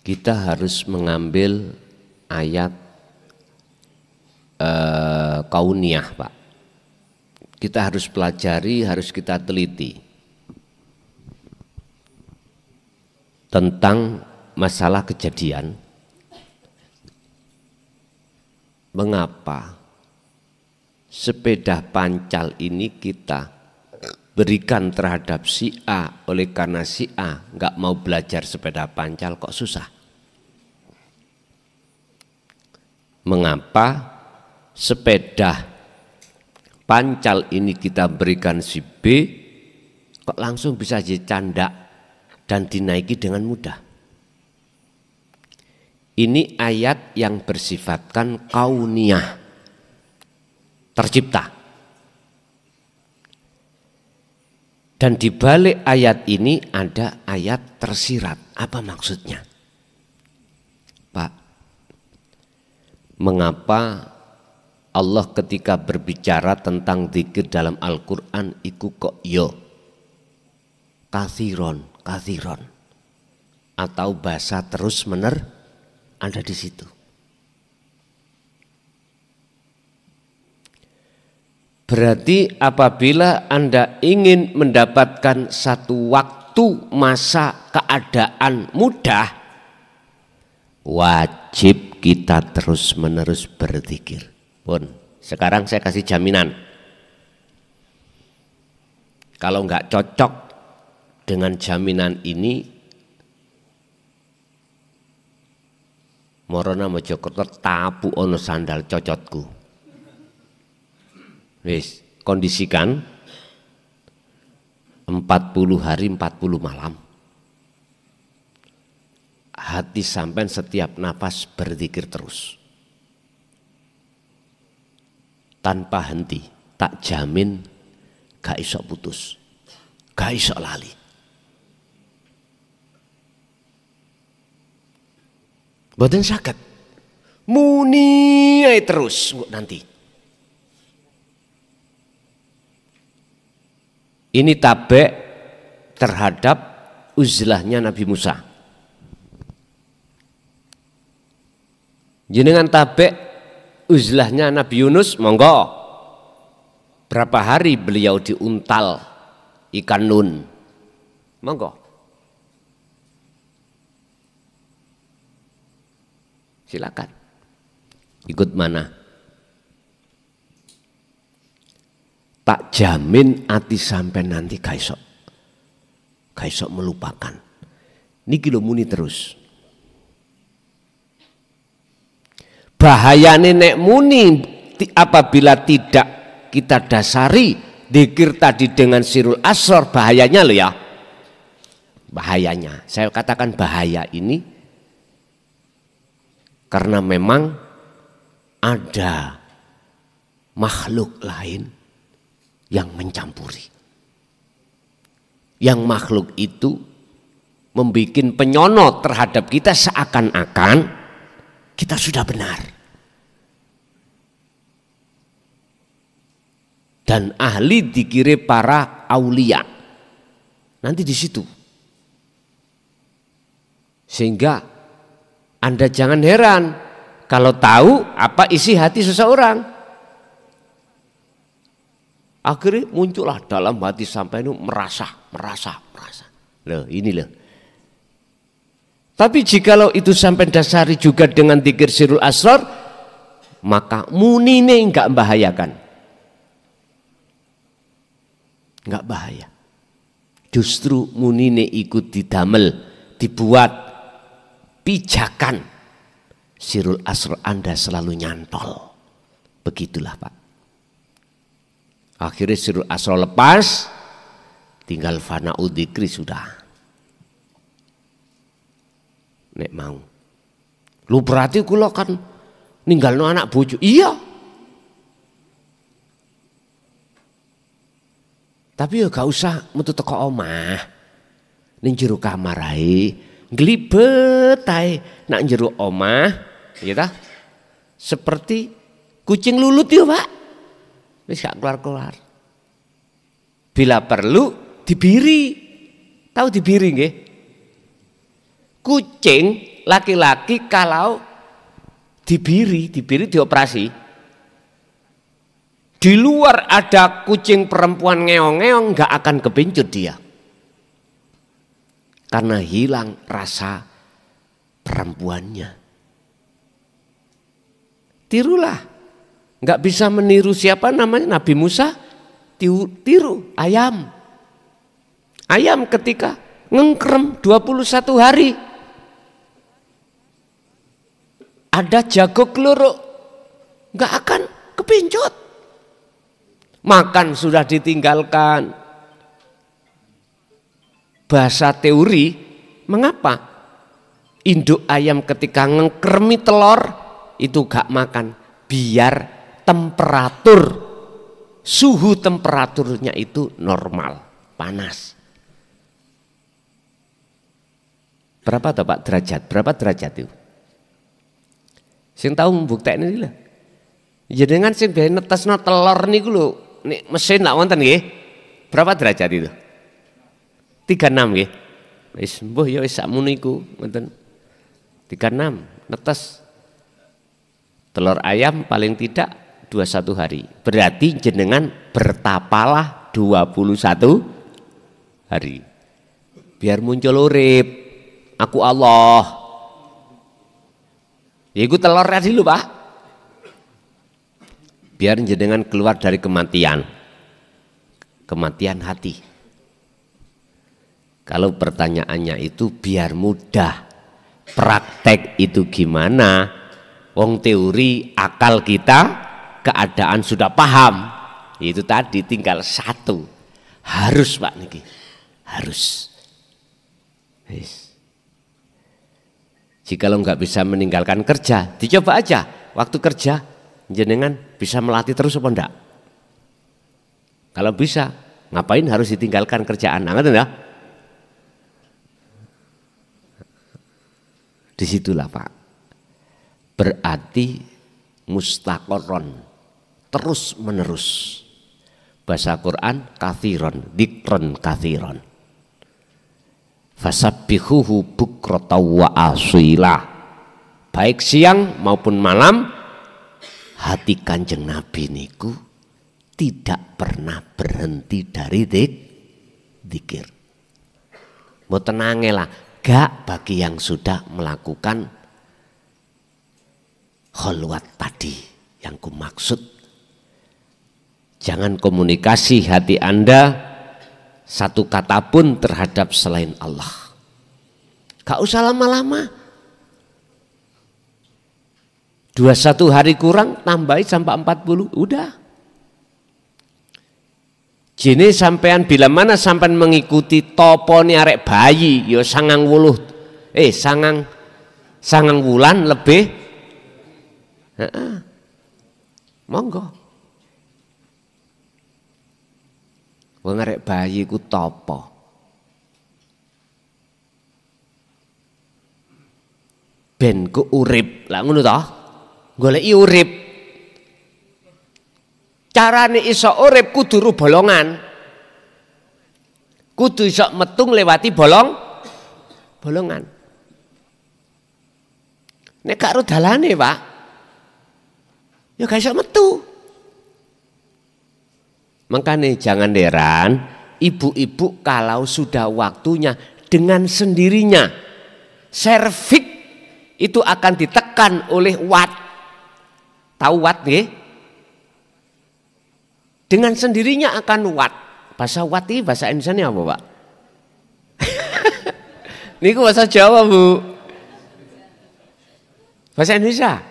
[SPEAKER 2] Kita harus mengambil ayat kauniyah, Pak. Kita harus pelajari, harus kita teliti tentang masalah kejadian. Mengapa sepeda pancal ini kita berikan terhadap si A, oleh karena si A nggak mau belajar sepeda pancal, kok susah? Mengapa sepeda pancal ini kita berikan si B, kok langsung bisa jadi candak dan dinaiki dengan mudah? Ini ayat yang bersifatkan kauniyah, tercipta. Dan di balik ayat ini ada ayat tersirat. Apa maksudnya? Pak, mengapa Allah ketika berbicara tentang zikir dalam Al-Quran iku kok yo kathiron atau bahasa terus ada di situ? Berarti apabila Anda ingin mendapatkan satu waktu, masa, keadaan mudah, wajib kita terus-menerus berzikir. Pun, sekarang saya kasih jaminan. Kalau nggak cocok dengan jaminan ini Morona Mojokerto tapu ono sandal cocotku. Wis, kondisikan 40 hari 40 malam. Hati sampean setiap nafas berzikir terus. Tanpa henti, tak jamin gak iso putus, gak iso lali. Boten saged muni ae terus nanti. Ini tabek terhadap uzlahnya Nabi Musa. Jenengan tabek uzlahnya Nabi Yunus, monggo. Berapa hari beliau diuntal ikan nun, monggo. Silakan. Ikut mana? Tak jamin hati sampai nanti kaisok melupakan. Niki lho muni terus. Bahayane nek muni apabila tidak kita dasari dzikir tadi dengan sirul asrar, bahayanya loh ya. Bahayanya, saya katakan bahaya ini karena memang ada makhluk lain yang mencampuri. Yang makhluk itu membuat penyonot terhadap kita seakan-akan kita sudah benar. Dan ahli dikira para aulia. Nanti di situ. Sehingga Anda jangan heran kalau tahu apa isi hati seseorang. Akhirnya muncullah dalam hati sampai itu merasa. Loh, ini loh. Tapi jikalau itu sampai dasari juga dengan dzikir sirul asrar, maka munine enggak membahayakan. Enggak bahaya. Justru munine ikut didamel, dibuat pijakan. Sirul asrar Anda selalu nyantol. Begitulah Pak. Akhirnya sirul asrar lepas, tinggal fana'u dzikri sudah. Nek mau. Lu berarti kula kan ninggalno anak bojo. Iya. Tapi ya gak usah metu teko omah. Ning jero kamar ae, glibet ae nak jero omah, ya ta? Seperti kucing lulut ya, Pak. Wis gak keluar-keluar. Bila perlu dibiri. Tahu dibiri nggih? Kucing laki-laki kalau dibiri dioperasi. Di luar ada kucing perempuan ngeong-ngeong nggak akan kebencut dia. Karena hilang rasa perempuannya. Tirulah. Nggak bisa meniru siapa namanya Nabi Musa, tiru ayam. Ayam ketika ngengkrem 21 hari. Ada jago keluruk, nggak akan kepencut. Makan sudah ditinggalkan. Bahasa teori, mengapa induk ayam ketika ngengkremi telur itu gak makan? Biar temperatur, suhu temperaturnya itu normal, panas. Berapa tuh Pak derajat? Berapa derajat itu? Sing tahu membuktikan ini lah. Jenengan sing biyen netesno telur niku lho, nek mesin lak wonten nggih. Berapa derajat itu? 36 nggih. Wis mbuh ya wis sakmono iku, ngoten. 36 netes. Telur ayam paling tidak 21 hari. Berarti jenengan bertapalah 21 hari. Biar muncul urip. Aku Allah. Ya itu telurnya dulu Pak. Biar jenengan keluar dari kematian. Kematian hati. Kalau pertanyaannya itu biar mudah, praktek itu gimana? Wong teori akal kita, keadaan sudah paham. Itu tadi tinggal satu. Harus Pak niki. Harus. Yes. Jika lo nggak bisa meninggalkan kerja, dicoba aja. Waktu kerja, jenengan bisa melatih terus apa enggak? Kalau bisa, ngapain harus ditinggalkan kerjaan? Ngerti enggak? Disitulah Pak, berarti mustaqorron, terus menerus. Bahasa Quran kathiron, dikron kathiron. Fasabbihuhu bukrata wa asila. Baik siang maupun malam, hati Kanjeng Nabi niku tidak pernah berhenti dari zikir. Mau tenangelah. Gak bagi yang sudah melakukan kholwat tadi yang kumaksud. Jangan komunikasi hati Anda satu kata pun terhadap selain Allah. Gak usah lama-lama. 21 hari kurang tambahin sampai 40 udah. Jini sampean bila mana sampean mengikuti topone arek bayi yo sangang wulan lebih monggo wong arek bayi ku topo ben ku urip lah ngono toh goleki urip. Carane iso urip kudu bolongan. Kudu iso metu nglewati bolongan. Nek gak ro dalane, Pak. Ya gak iso metu. Makanya jangan heran ibu-ibu kalau sudah waktunya dengan sendirinya serviks itu akan ditekan oleh watt. Tahu watt nggih? Dengan sendirinya akan watt. Bahasa watt ini bahasa Indonesia apa Pak? Ini bahasa Jawa Bu. Bahasa Indonesia?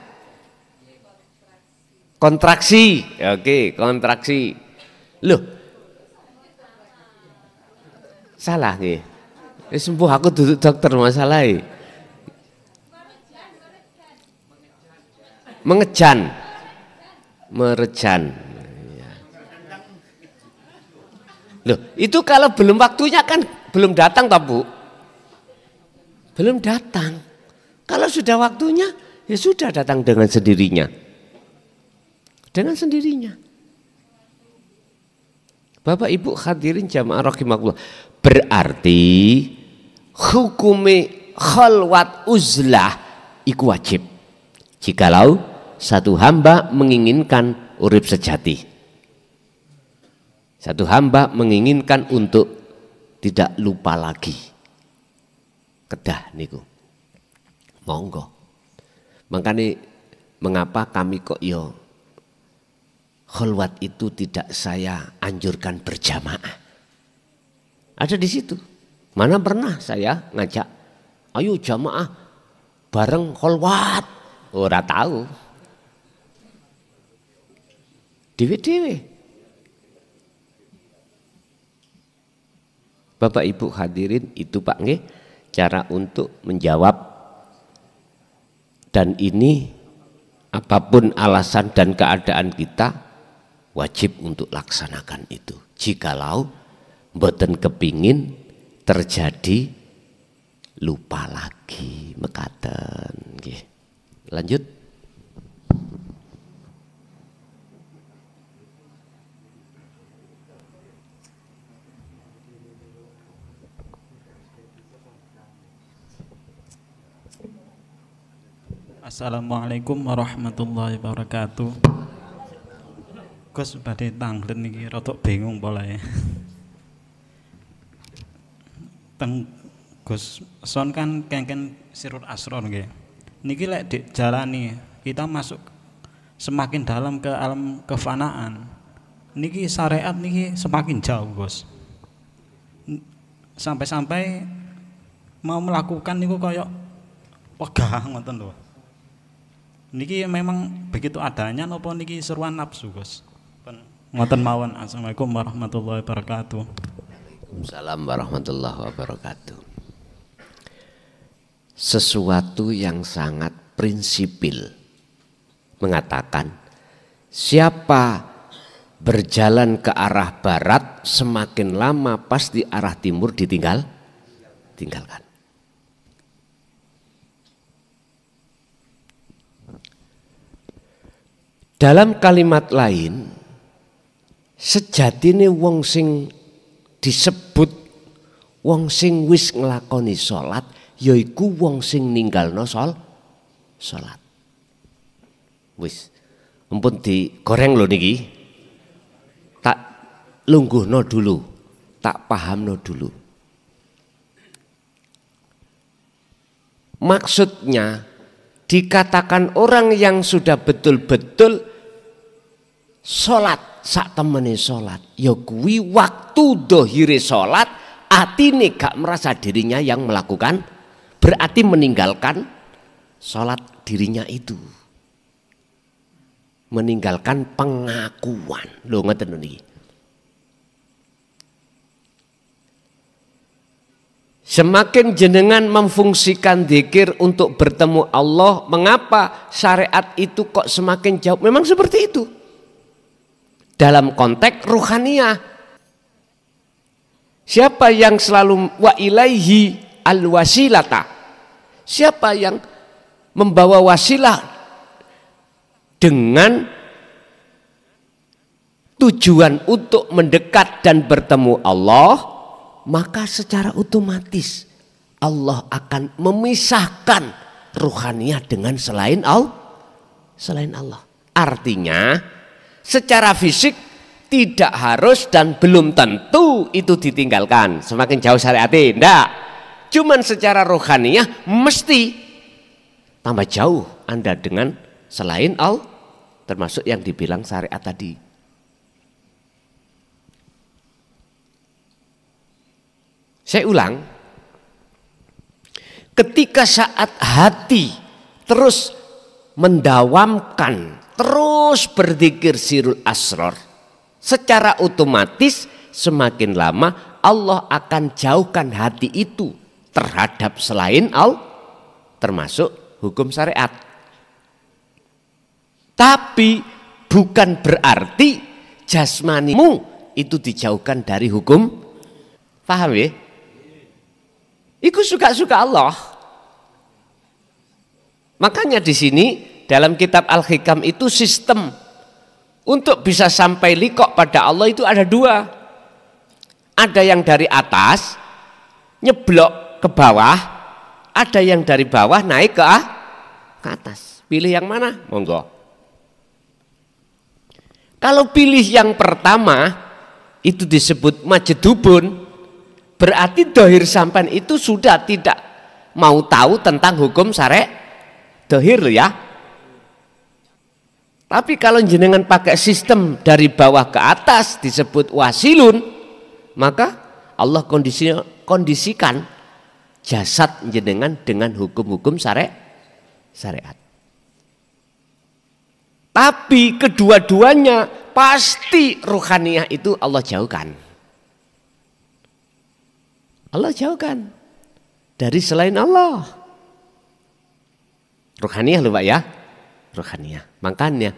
[SPEAKER 2] Kontraksi. Oke, kontraksi. Loh. Salah nih. Sembuh aku duduk dokter masalah. Mengejan. Merejan. Loh, itu kalau belum waktunya kan belum datang toh Bu? Belum datang. Kalau sudah waktunya ya sudah datang dengan sendirinya. Dengan sendirinya. Bapak Ibu hadirin jamaah rahimakumullah. Berarti hukume khalwat uzlah iku wajib. Jikalau satu hamba menginginkan urip sejati. Satu hamba menginginkan untuk tidak lupa lagi. Kedah niku. Monggo. Makanya mengapa kami kok yo kholwat itu tidak saya anjurkan berjamaah. Ada di situ. Mana pernah saya ngajak, ayo jamaah bareng kholwat. Ora tahu. Dewe-dewe. Bapak Ibu hadirin itu Pak nggih cara untuk menjawab, dan ini apapun alasan dan keadaan kita wajib untuk laksanakan itu. Jikalau mboten kepingin terjadi lupa lagi mekaten nggih. Lanjut.
[SPEAKER 4] Assalamualaikum warahmatullahi wabarakatuh. Gus badhe tanglen iki rada bingung polahe. Teng Gus son kan kengken sirut asrar nggih. Niki lek dijalani kita masuk semakin dalam ke alam kefanaan. Niki syariat niki semakin jauh, Gus. sampai-sampai mau melakukan niku koyo wegah ngoten lho. Niki memang begitu adanya napa niki seruan nafsu, Gus? Ngoten mawon. Assalamualaikum warahmatullahi wabarakatuh.
[SPEAKER 2] Waalaikumsalam warahmatullahi wabarakatuh. Sesuatu yang sangat prinsipil mengatakan siapa berjalan ke arah barat semakin lama pasti arah timur tinggalkan. Dalam kalimat lain, sejatine wong sing disebut wong sing wis nglakoni salat yaiku wong sing ninggalno salat. Wis ampun digoreng lho niki. Tak lungguhno dulu, tak pahamno dulu. Maksudnya dikatakan orang yang sudah betul-betul salat sak temene salat ya kuwi waktu dohire salat atine gak merasa dirinya yang melakukan, berarti meninggalkan salat dirinya itu, meninggalkan pengakuan. Lho ngoten niki. Semakin jenengan memfungsikan zikir untuk bertemu Allah, mengapa syariat itu kok semakin jauh? Memang seperti itu. Dalam konteks ruhaniyah. Siapa yang selalu wa ilaihi al-wasilata? Siapa yang membawa wasilah dengan tujuan untuk mendekat dan bertemu Allah, maka secara otomatis Allah akan memisahkan ruhaniyah dengan selain Allah. Artinya secara fisik tidak harus dan belum tentu itu ditinggalkan semakin jauh syariat, tidak. Cuman secara rohaniyah mesti tambah jauh Anda dengan selain Allah, termasuk yang dibilang syariat tadi. Saya ulang, ketika saat hati terus mendawamkan, terus berzikir sirul asror, secara otomatis semakin lama Allah akan jauhkan hati itu terhadap selain Allah, termasuk hukum syariat. Tapi bukan berarti jasmanimu itu dijauhkan dari hukum. Paham ya? Itu suka-suka Allah. Makanya di sini dalam kitab Al-Hikam itu sistem untuk bisa sampai liqo pada Allah itu ada dua. Ada yang dari atas nyeblok ke bawah, ada yang dari bawah naik ke atas. Pilih yang mana? Monggo. Kalau pilih yang pertama itu disebut majedubun, berarti dohir sampan itu sudah tidak mau tahu tentang hukum syariat dohir ya. Tapi kalau jenengan pakai sistem dari bawah ke atas disebut wasilun, maka Allah kondisikan jasad jenengan dengan hukum-hukum syariat. Tapi kedua-duanya pasti ruhaniyah itu Allah jauhkan. Allah jauhkan dari selain Allah. Ruhaniyah lupa ya, ruhaniyah. Makanya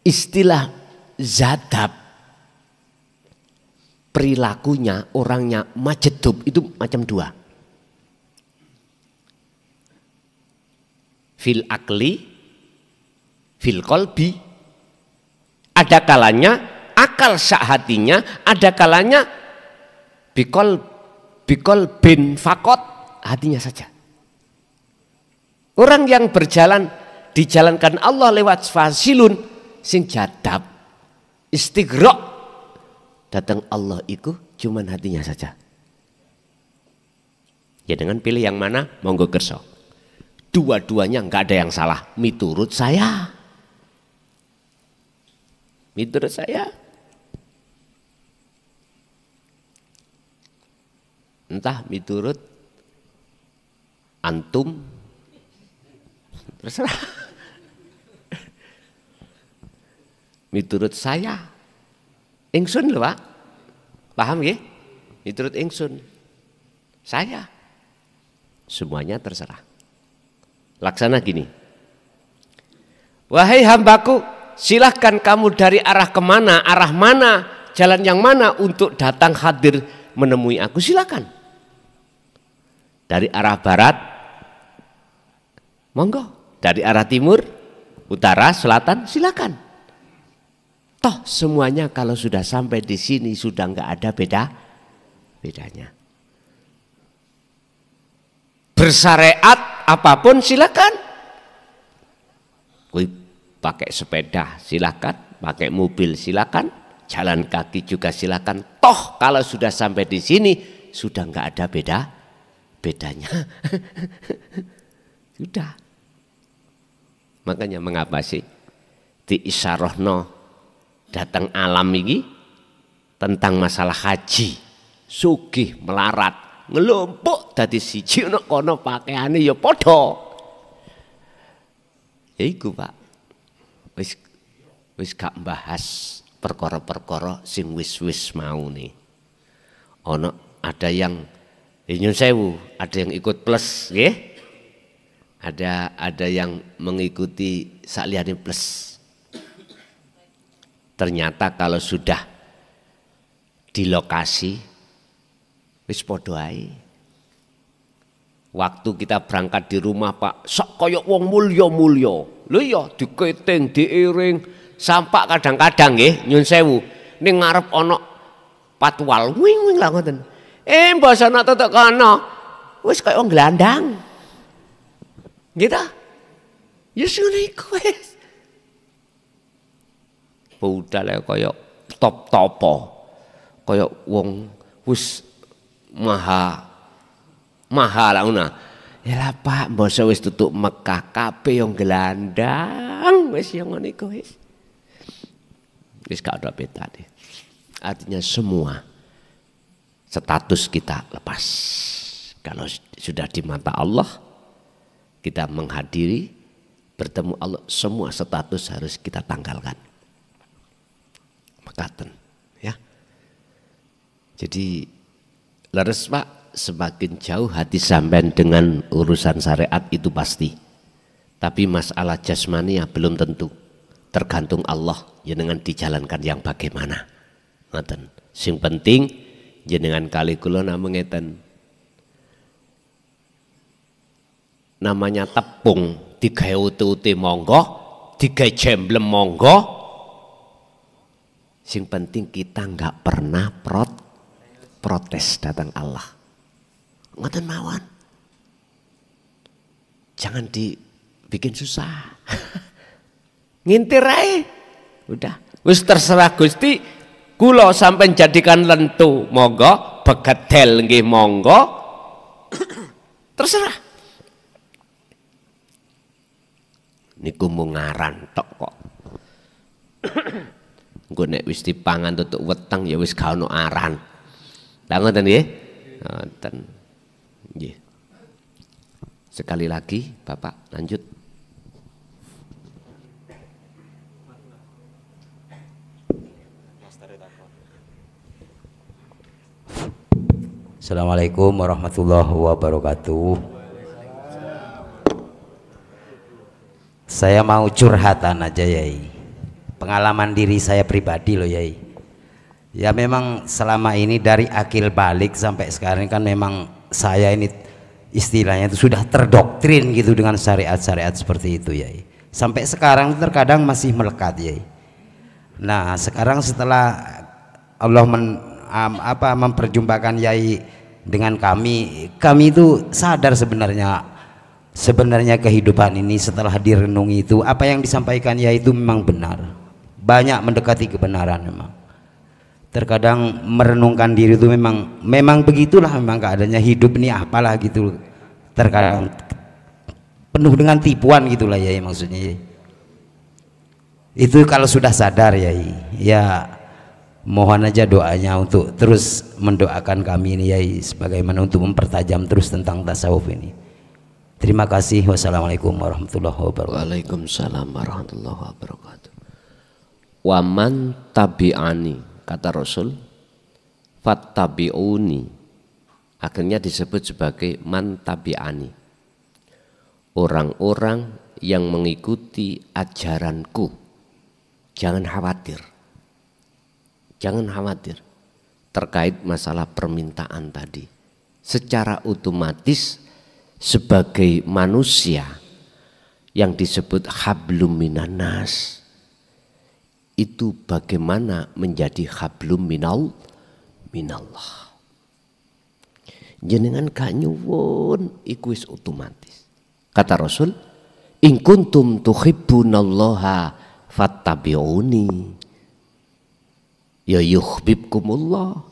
[SPEAKER 2] istilah zadab, perilakunya orangnya majedub itu macam dua. Fil akli, fil kolbi. Ada kalanya akal sak hatinya, ada kalanya bikol bin fakot, hatinya saja. Orang yang berjalan dijalankan Allah lewat fasilun sing jadab istighraq, datang Allah itu cuman hatinya saja. Ya dengan pilih yang mana monggo kerso. Dua-duanya enggak ada yang salah miturut saya. Miturut saya. entah miturut antum, terserah. Miturut saya, ingsun lho Pak, paham ya? Miturut ingsun, saya, semuanya terserah. Laksana gini, wahai hambaku, silahkan kamu dari arah kemana, arah mana, jalan yang mana untuk datang hadir menemui aku, silakan. Dari arah barat, monggo. Dari arah timur, utara, selatan, silakan. Toh semuanya kalau sudah sampai di sini sudah nggak ada bedanya. Bersyariat apapun silakan. Kui pakai sepeda silakan, pakai mobil silakan, jalan kaki juga silakan. Toh kalau sudah sampai di sini sudah nggak ada bedanya. Sudah. Makanya mengapa sih diisyarahno datang alam ini tentang masalah haji, sugih melarat, ngelumpuk dadi siji ana kono pakaiane ya padha. Ya iku Pak. Wis gak bahas perkara-perkara sing wis-wis mau nih. Ada yang nyun sewu, ada yang ikut plus nggih. Ada yang mengikuti sakliyane plus. Ternyata kalau sudah di lokasi wis padha ae. Waktu kita berangkat di rumah Pak, sok koyok wong mulya-mulya. Lho iya diketing, diiring, sampak kadang-kadang nggih nyun sewu ning ngarep ana patwal wing-wing lah ngoten. Mbok sono tetek kono wis koyo wong glandang. Nggih ta? Ya sune iku wis. Budal kaya top-topo, kaya wong wis maha lah una. Ya lah Pak, mbok wis tutuk Mekah kabeh yang gelandang, wis yang ngono iku wis. Wis gak ada bedane. Artinya semua status kita lepas. Kalau sudah di mata Allah, kita menghadiri bertemu Allah, semua status harus kita tanggalkan. Mekaten, ya. Jadi leres Pak, semakin jauh hati sampean dengan urusan syariat itu pasti. Tapi masalah jasmani ya belum tentu. Tergantung Allah jenengan dijalankan yang bagaimana. Ngoten. Sing penting jenengan kali kula namung ngeten. Namanya tepung digawe uti-uti monggo, digawe jemblem monggo. Sing penting kita nggak pernah protes datang Allah. Ngoten mawon. Jangan dibikin susah. Ngintir ae. Udah, wis terserah Gusti. Kula sampean jadikan lentu, monggo, begedel nggih monggo. Terserah. Niku mung ngaran tok kok. Engko nek wis dipangan tutuk weteng ya wis gak ono aran. Lah ngoten nggih? Ngoten. Nggih. Sekali lagi Bapak lanjut.
[SPEAKER 5] Assalamualaikum warahmatullahi wabarakatuh. Saya mau curhatan aja Yai. Pengalaman diri saya pribadi loh Yai. Ya memang selama ini dari akil balik sampai sekarang kan memang saya ini istilahnya itu sudah terdoktrin gitu dengan syariat-syariat seperti itu Yai. Sampai sekarang terkadang masih melekat Yai. Nah sekarang setelah Allah memperjumpakan Yai dengan kami itu sadar sebenarnya kehidupan ini setelah direnungi itu apa yang disampaikan Yai itu memang benar. Banyak mendekati kebenaran memang. Terkadang merenungkan diri itu memang begitulah memang keadaannya hidup ini apalah gitu. Terkadang penuh dengan tipuan gitulah ya maksudnya. Itu kalau sudah sadar ya mohon aja doanya untuk terus mendoakan kami ini Yai, sebagaimana untuk mempertajam terus tentang tasawuf ini. Terima kasih. Wassalamualaikum warahmatullahi wabarakatuh.
[SPEAKER 2] Waalaikumsalam warahmatullahi wabarakatuh. Waman tabi'ani, kata Rasul, fattabi'uni, akhirnya disebut sebagai man tabi'ani, orang-orang yang mengikuti ajaranku. Jangan khawatir, jangan khawatir terkait masalah permintaan tadi. Secara otomatis sebagai manusia yang disebut hablum minan nas, itu bagaimana menjadi hablum minallah. Jenengan gak nyuwun iku wis otomatis. Kata Rasul, in kuntum tuhibbunallaha fattabi'uni ya yuhibbukumullah.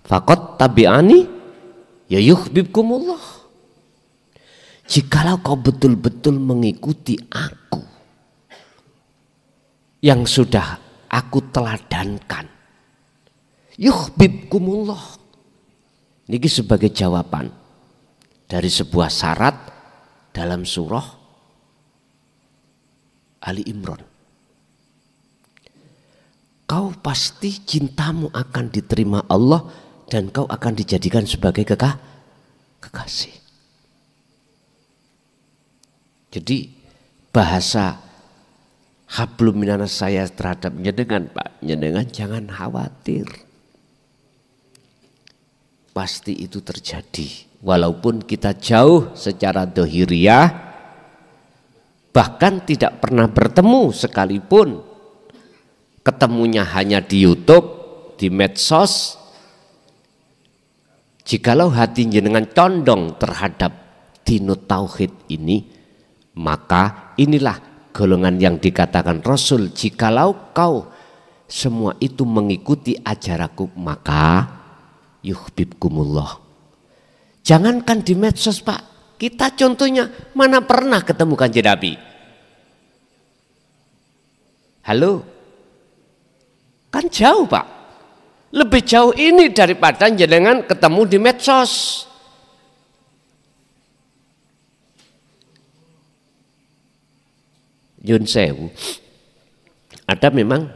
[SPEAKER 2] Faqat tabi'ani ya yuhibbukumullah. Jikalau kau betul-betul mengikuti aku yang sudah aku teladankan, yuhibbukumullah. Niki sebagai jawaban dari sebuah syarat dalam surah Ali Imran. Kau pasti cintamu akan diterima Allah dan kau akan dijadikan sebagai kekasih. Jadi bahasa hablum minan nas saya terhadap jenengan, Pak, jenengan jangan khawatir. Pasti itu terjadi. Walaupun kita jauh secara dohiriyah, bahkan tidak pernah bertemu sekalipun, ketemunya hanya di YouTube, di medsos. Jikalau hati jenengan condong terhadap dinut tauhid ini, maka inilah golongan yang dikatakan Rasul, jikalau kau semua itu mengikuti ajaranku, maka yuhibbukumullah. Jangankan di medsos, Pak, kita contohnya mana pernah ketemu Kanjeng Nabi? Halo, kan jauh, Pak. Lebih jauh ini daripada jenengan ketemu di medsos. Yun sewu, ada memang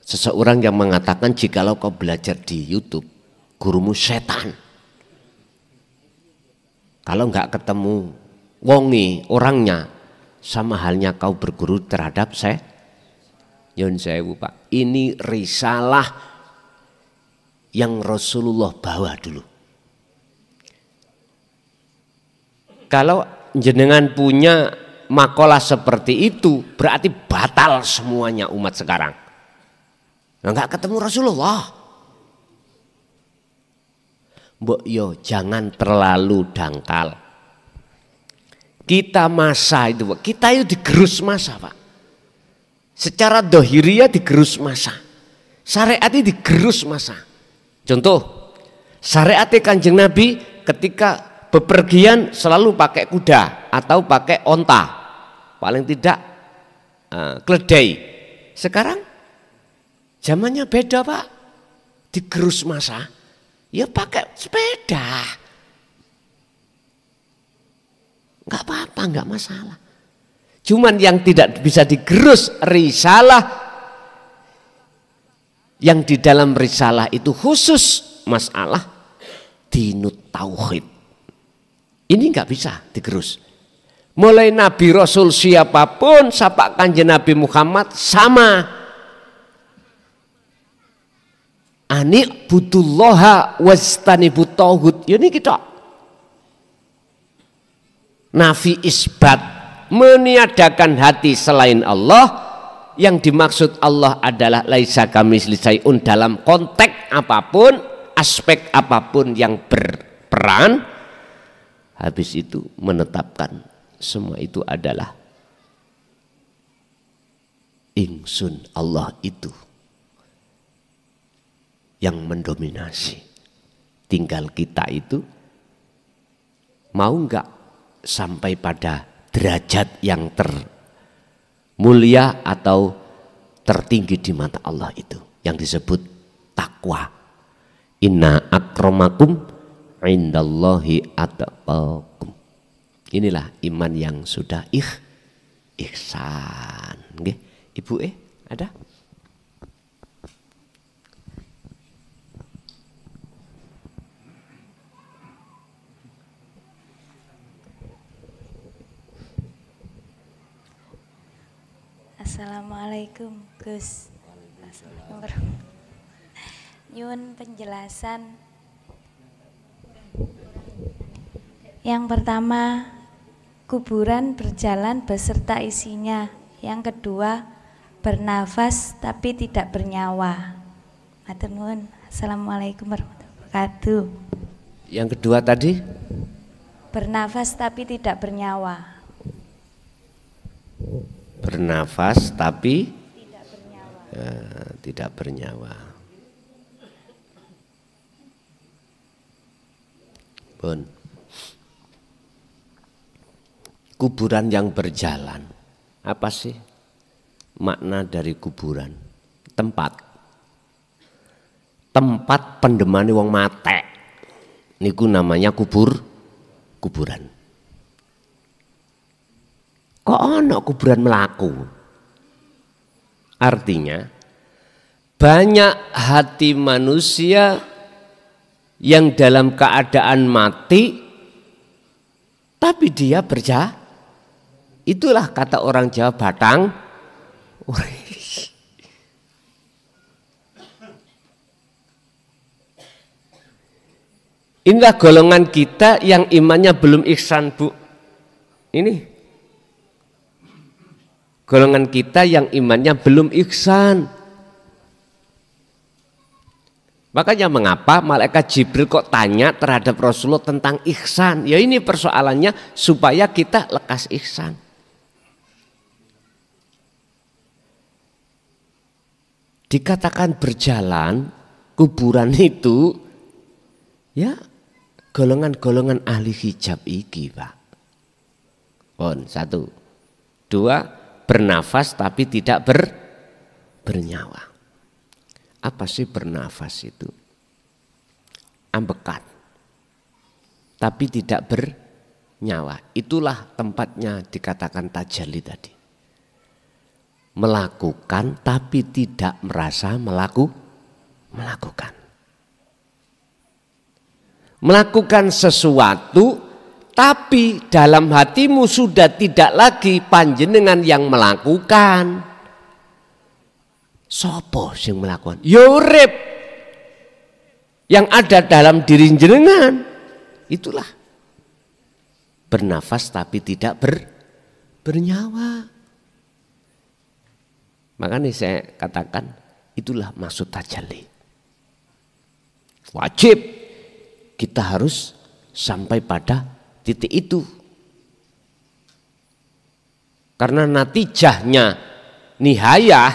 [SPEAKER 2] seseorang yang mengatakan jikalau kau belajar di YouTube, gurumu setan. Kalau nggak ketemu wongi orangnya, sama halnya kau berguru terhadap saya. Yun sewu, Pak, ini risalah yang Rasulullah bawa dulu. Kalau jenengan punya makalah seperti itu, berarti batal semuanya umat sekarang. Nggak ketemu Rasulullah. Mbok yo jangan terlalu dangkal. Kita masa itu, kita itu digerus masa, Pak. Secara dohiriyah digerus masa, syariatnya digerus masa. Contoh, syariatnya Kanjeng Nabi ketika bepergian selalu pakai kuda atau pakai onta, paling tidak keledai. Sekarang zamannya beda, Pak, digerus masa, ya pakai sepeda, nggak apa-apa, nggak masalah. Cuman yang tidak bisa digerus risalah, yang di dalam risalah itu khusus masalah dinut tauhid. Ini nggak bisa digerus. Mulai Nabi Rasul siapapun, sapa Kanjeng Nabi Muhammad sama. Ani butullaha wastanibut tauhid. Ya ini kita. Nafi isbat, meniadakan hati selain Allah. Yang dimaksud Allah adalah laisa kamitsli syai'un, dalam konteks apapun, aspek apapun yang berperan. Habis itu menetapkan semua itu adalah ingsun, Allah itu yang mendominasi. Tinggal kita itu mau enggak sampai pada derajat yang termulia atau tertinggi di mata Allah itu yang disebut takwa. Inna akramakum indallahi atqakum. Inilah iman yang sudah ihsan. Nggih, Ibu ada?
[SPEAKER 6] Assalamualaikum Gus. Nyuwun penjelasan. Yang pertama, kuburan berjalan beserta isinya. Yang kedua, bernafas tapi tidak bernyawa. Matur nuwun. Assalamualaikum warahmatullahi wabarakatuh.
[SPEAKER 2] Yang kedua tadi?
[SPEAKER 6] Bernafas tapi tidak bernyawa.
[SPEAKER 2] Bernafas tapi tidak bernyawa. Pun. Kuburan yang berjalan. Apa sih makna dari kuburan? Tempat pendemane wong mate. Niku namanya kuburan. Kok ono kuburan melaku? Artinya banyak hati manusia yang dalam keadaan mati tapi dia berjalan. Itulah kata orang Jawa batang. Inilah golongan kita yang imannya belum ihsan, Bu. Ini golongan kita yang imannya belum ihsan. Makanya mengapa malaikat Jibril kok tanya terhadap Rasulullah tentang ihsan? Ya ini persoalannya supaya kita lekas ihsan. Dikatakan berjalan kuburan itu ya golongan-golongan ahli hijab iki, Pak. Pon, 1. 2, bernafas tapi tidak bernyawa. Apa sih bernafas itu? Ambekan tapi tidak bernyawa. Itulah tempatnya dikatakan tajalli tadi. Melakukan tapi tidak merasa melakukan. Melakukan sesuatu tapi dalam hatimu sudah tidak lagi panjenengan yang melakukan. Sopo sing melakukan? Ya urip yang ada dalam diri jenengan. Itulah bernafas tapi tidak bernyawa. Makanya saya katakan itulah maksud tajalli. Wajib kita harus sampai pada titik itu. Karena natijahnya nihayah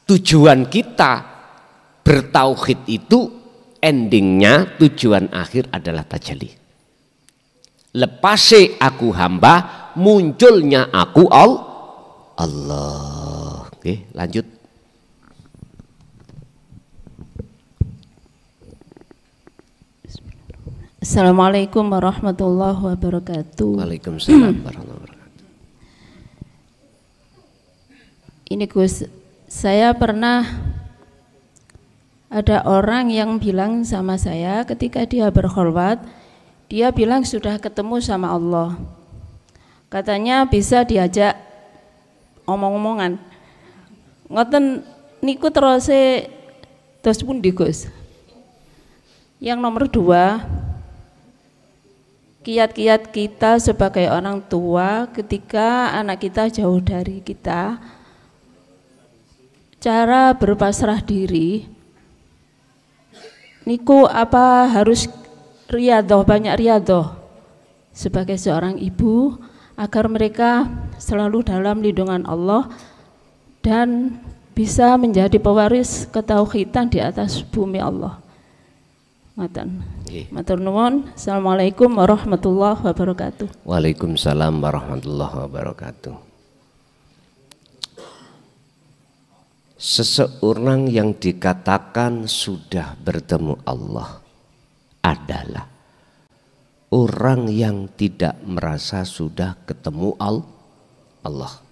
[SPEAKER 2] tujuan kita bertauhid itu endingnya tujuan akhir adalah tajalli. Lepase aku hamba, munculnya aku Allah. Oke, lanjut.
[SPEAKER 7] Assalamualaikum warahmatullahi wabarakatuh.
[SPEAKER 2] Waalaikumsalam warahmatullahi wabarakatuh.
[SPEAKER 7] Ini Gus, saya pernah ada orang yang bilang sama saya ketika dia berkholwat, dia bilang sudah ketemu sama Allah. Katanya bisa diajak omong-omongan. Ngoten niku terus pundi Gus. Yang nomor 2, kiat-kiat kita sebagai orang tua ketika anak kita jauh dari kita, cara berpasrah diri niku apa harus riyadhah, banyak riyadhah sebagai seorang ibu agar mereka selalu dalam lindungan Allah dan bisa menjadi pewaris ketauhidan di atas bumi Allah. Matur nuwun. Assalamualaikum warahmatullahi wabarakatuh.
[SPEAKER 2] Waalaikumsalam warahmatullahi wabarakatuh. Seseorang yang dikatakan sudah bertemu Allah adalah orang yang tidak merasa sudah ketemu Allah.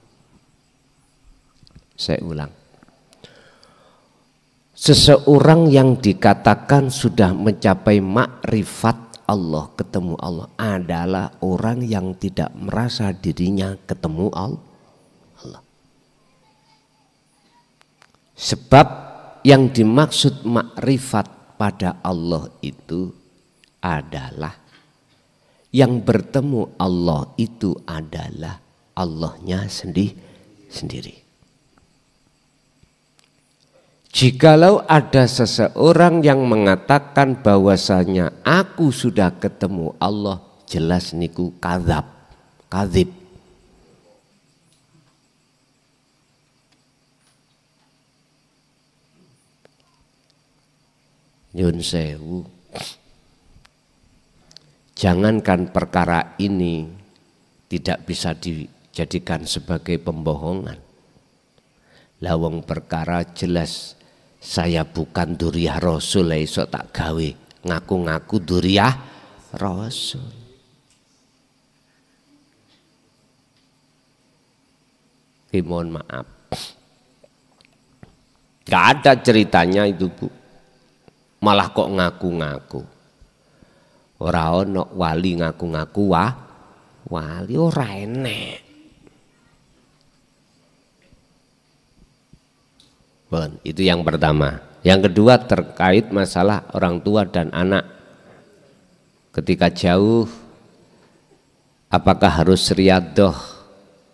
[SPEAKER 2] Saya ulang. Seseorang yang dikatakan sudah mencapai makrifat Allah, ketemu Allah, adalah orang yang tidak merasa dirinya ketemu Allah. Sebab yang dimaksud makrifat pada Allah itu adalah yang bertemu Allah itu adalah Allahnya sendiri. Jikalau ada seseorang yang mengatakan bahwasanya aku sudah ketemu Allah, jelas niku kadzib. Nyun sewu. Jangankan perkara ini tidak bisa dijadikan sebagai pembohongan. Lawang perkara jelas saya bukan duriyah Rasul, iso tak gawe ngaku-ngaku duriyah Rasul. Mohon maaf, gak ada ceritanya itu Bu, malah kok ngaku-ngaku. Ora ono wali ngaku-ngaku wali, ora enek. Bon, itu yang pertama. Yang kedua terkait masalah orang tua dan anak. Ketika jauh, apakah harus riyadhah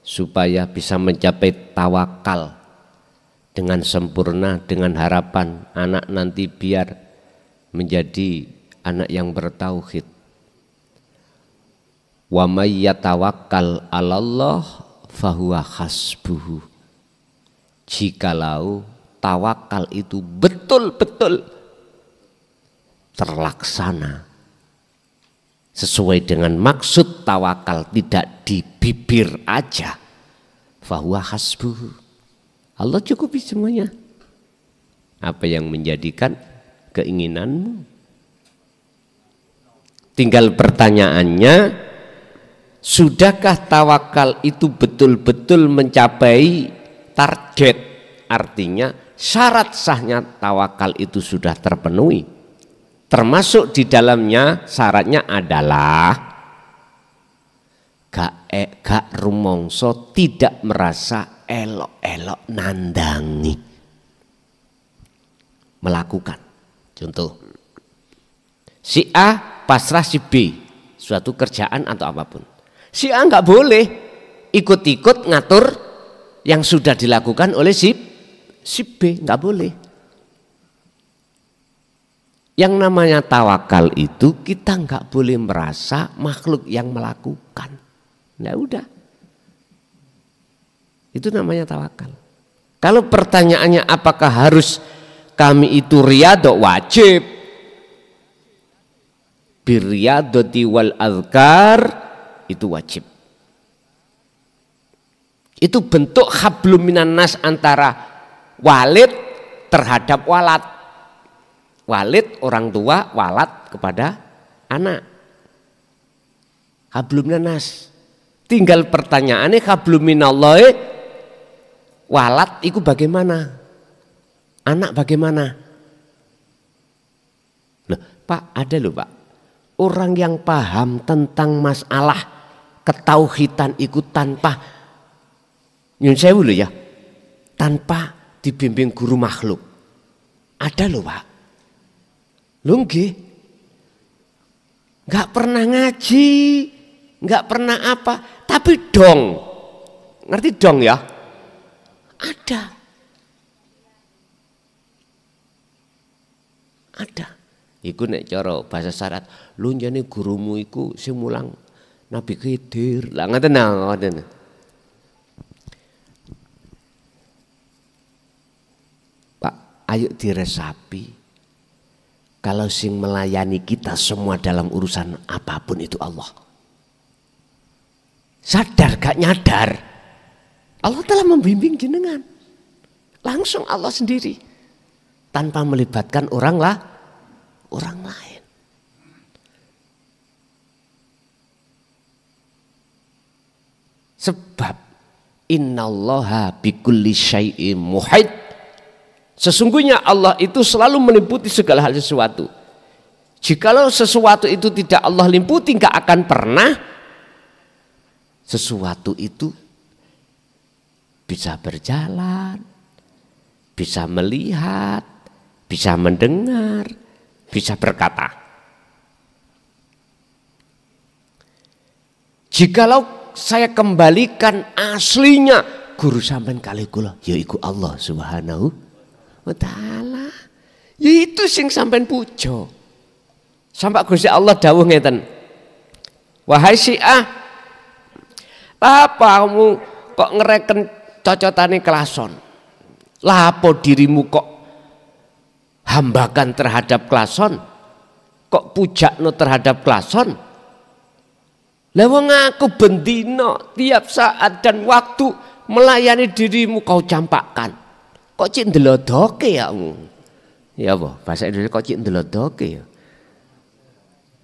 [SPEAKER 2] supaya bisa mencapai tawakal dengan sempurna, dengan harapan anak nanti biar menjadi anak yang bertauhid. Wa may yatawakkal 'alallah fahuwa hasbuhu. Jikalau tawakal itu betul-betul terlaksana sesuai dengan maksud tawakal, tidak di bibir aja, fahuwa hasbuhu, Allah cukupi semuanya. Apa yang menjadikan keinginanmu? Tinggal pertanyaannya, sudahkah tawakal itu betul-betul mencapai target? Artinya syarat sahnya tawakal itu sudah terpenuhi. Termasuk di dalamnya syaratnya adalah gak rumongso, tidak merasa elok-elok nandangi, melakukan. Contoh, si A pasrah si B suatu kerjaan atau apapun. Si A nggak boleh ikut-ikut ngatur yang sudah dilakukan oleh si B, nggak boleh. Yang namanya tawakal itu kita nggak boleh merasa makhluk yang melakukan. Nah udah, itu namanya tawakal. Kalau pertanyaannya apakah harus kami itu riyadhah, wajib. Birriyadhati wal azkar itu wajib. Itu bentuk hablum minan nas antara walid terhadap walad. Walid orang tua, walad kepada anak. Hablum minan nas. Tinggal pertanyaannya hablum minallahi, walad itu bagaimana? Anak bagaimana? Loh, Pak, ada loh Pak. Orang yang paham tentang masalah ketauhidan itu tanpa nyun sewu loh ya, tanpa dibimbing guru makhluk. Ada loh Pak. Loh nggih. Enggak pernah ngaji, enggak pernah apa, tapi dong. Ngerti dong ya? Ada. Ada. Iku nek cara bahasa syarat, lu jane gurumu iku sing mulang Nabi Khidir. Lah ngoten ngoten. Pak, ayo diresapi. Kalau sing melayani kita semua dalam urusan apapun itu Allah. Sadar gak nyadar, Allah telah membimbing jenengan. Langsung Allah sendiri. Tanpa melibatkan orang lain. Sebab innallaha bikulli syai'in muhit. Sesungguhnya Allah itu selalu meliputi segala hal sesuatu. Jikalau sesuatu itu tidak Allah liputi, nggak akan pernah sesuatu itu bisa berjalan, bisa melihat, bisa mendengar, bisa berkata. Jikalau saya kembalikan aslinya guru sampean kali kula yaiku Allah Subhanahu wa taala. Yaitu sing sampean puja. Sampai Gusti Allah dawuh ngeten. Wahai Syiah, apa kamu kok ngereken cocotane klason? Lapo dirimu kok hambakan terhadap klason? Kok pujakno terhadap klason? Lah wong aku bendino tiap saat dan waktu melayani dirimu kau campakkan. Kok cik ndelodoke ya kamu? Ya apa? Bahasa Indonesia kok cik ndelodoke ya?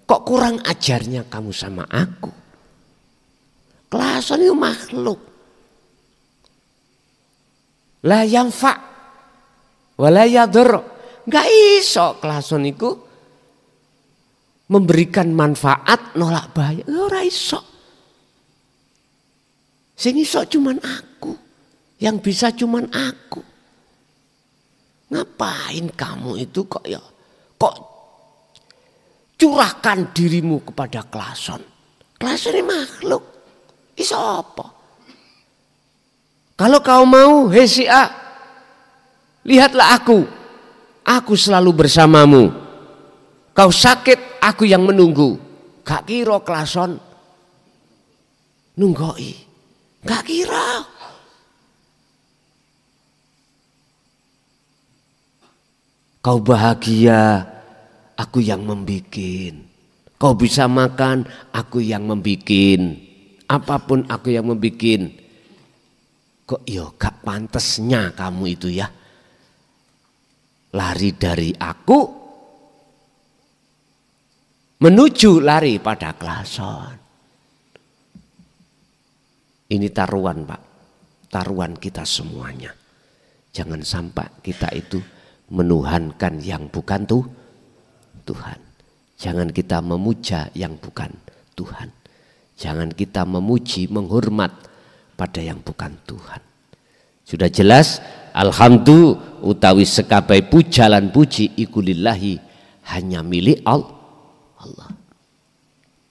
[SPEAKER 2] Kok kurang ajarnya kamu sama aku? Klason itu makhluk. La yanfa wala yadur. Enggak iso klason itu memberikan manfaat nolak bahaya. Ora iso. Sing iso cuman aku. Yang bisa cuman aku. Ngapain kamu itu kok curahkan dirimu kepada klason. Klason ini makhluk. Iso apa? Kalau kau mau, hei Syiah, lihatlah aku. Aku selalu bersamamu. Kau sakit, aku yang menunggu. Gak kira klason nunggoi. Gak kira. Kau bahagia, aku yang membikin. Kau bisa makan, aku yang membikin. Apapun aku yang membikin. Kok yo gak pantesnya kamu itu ya. Lari dari aku menuju lari pada klason. Ini taruhan Pak. Taruhan kita semuanya. Jangan sampai kita itu menuhankan yang bukan Tuhan. Jangan kita memuja yang bukan Tuhan. Jangan kita memuji, menghormat pada yang bukan Tuhan. Sudah jelas, alhamdulillah utawi sekabai pujalan puji iku lillahi hanya milik Allah.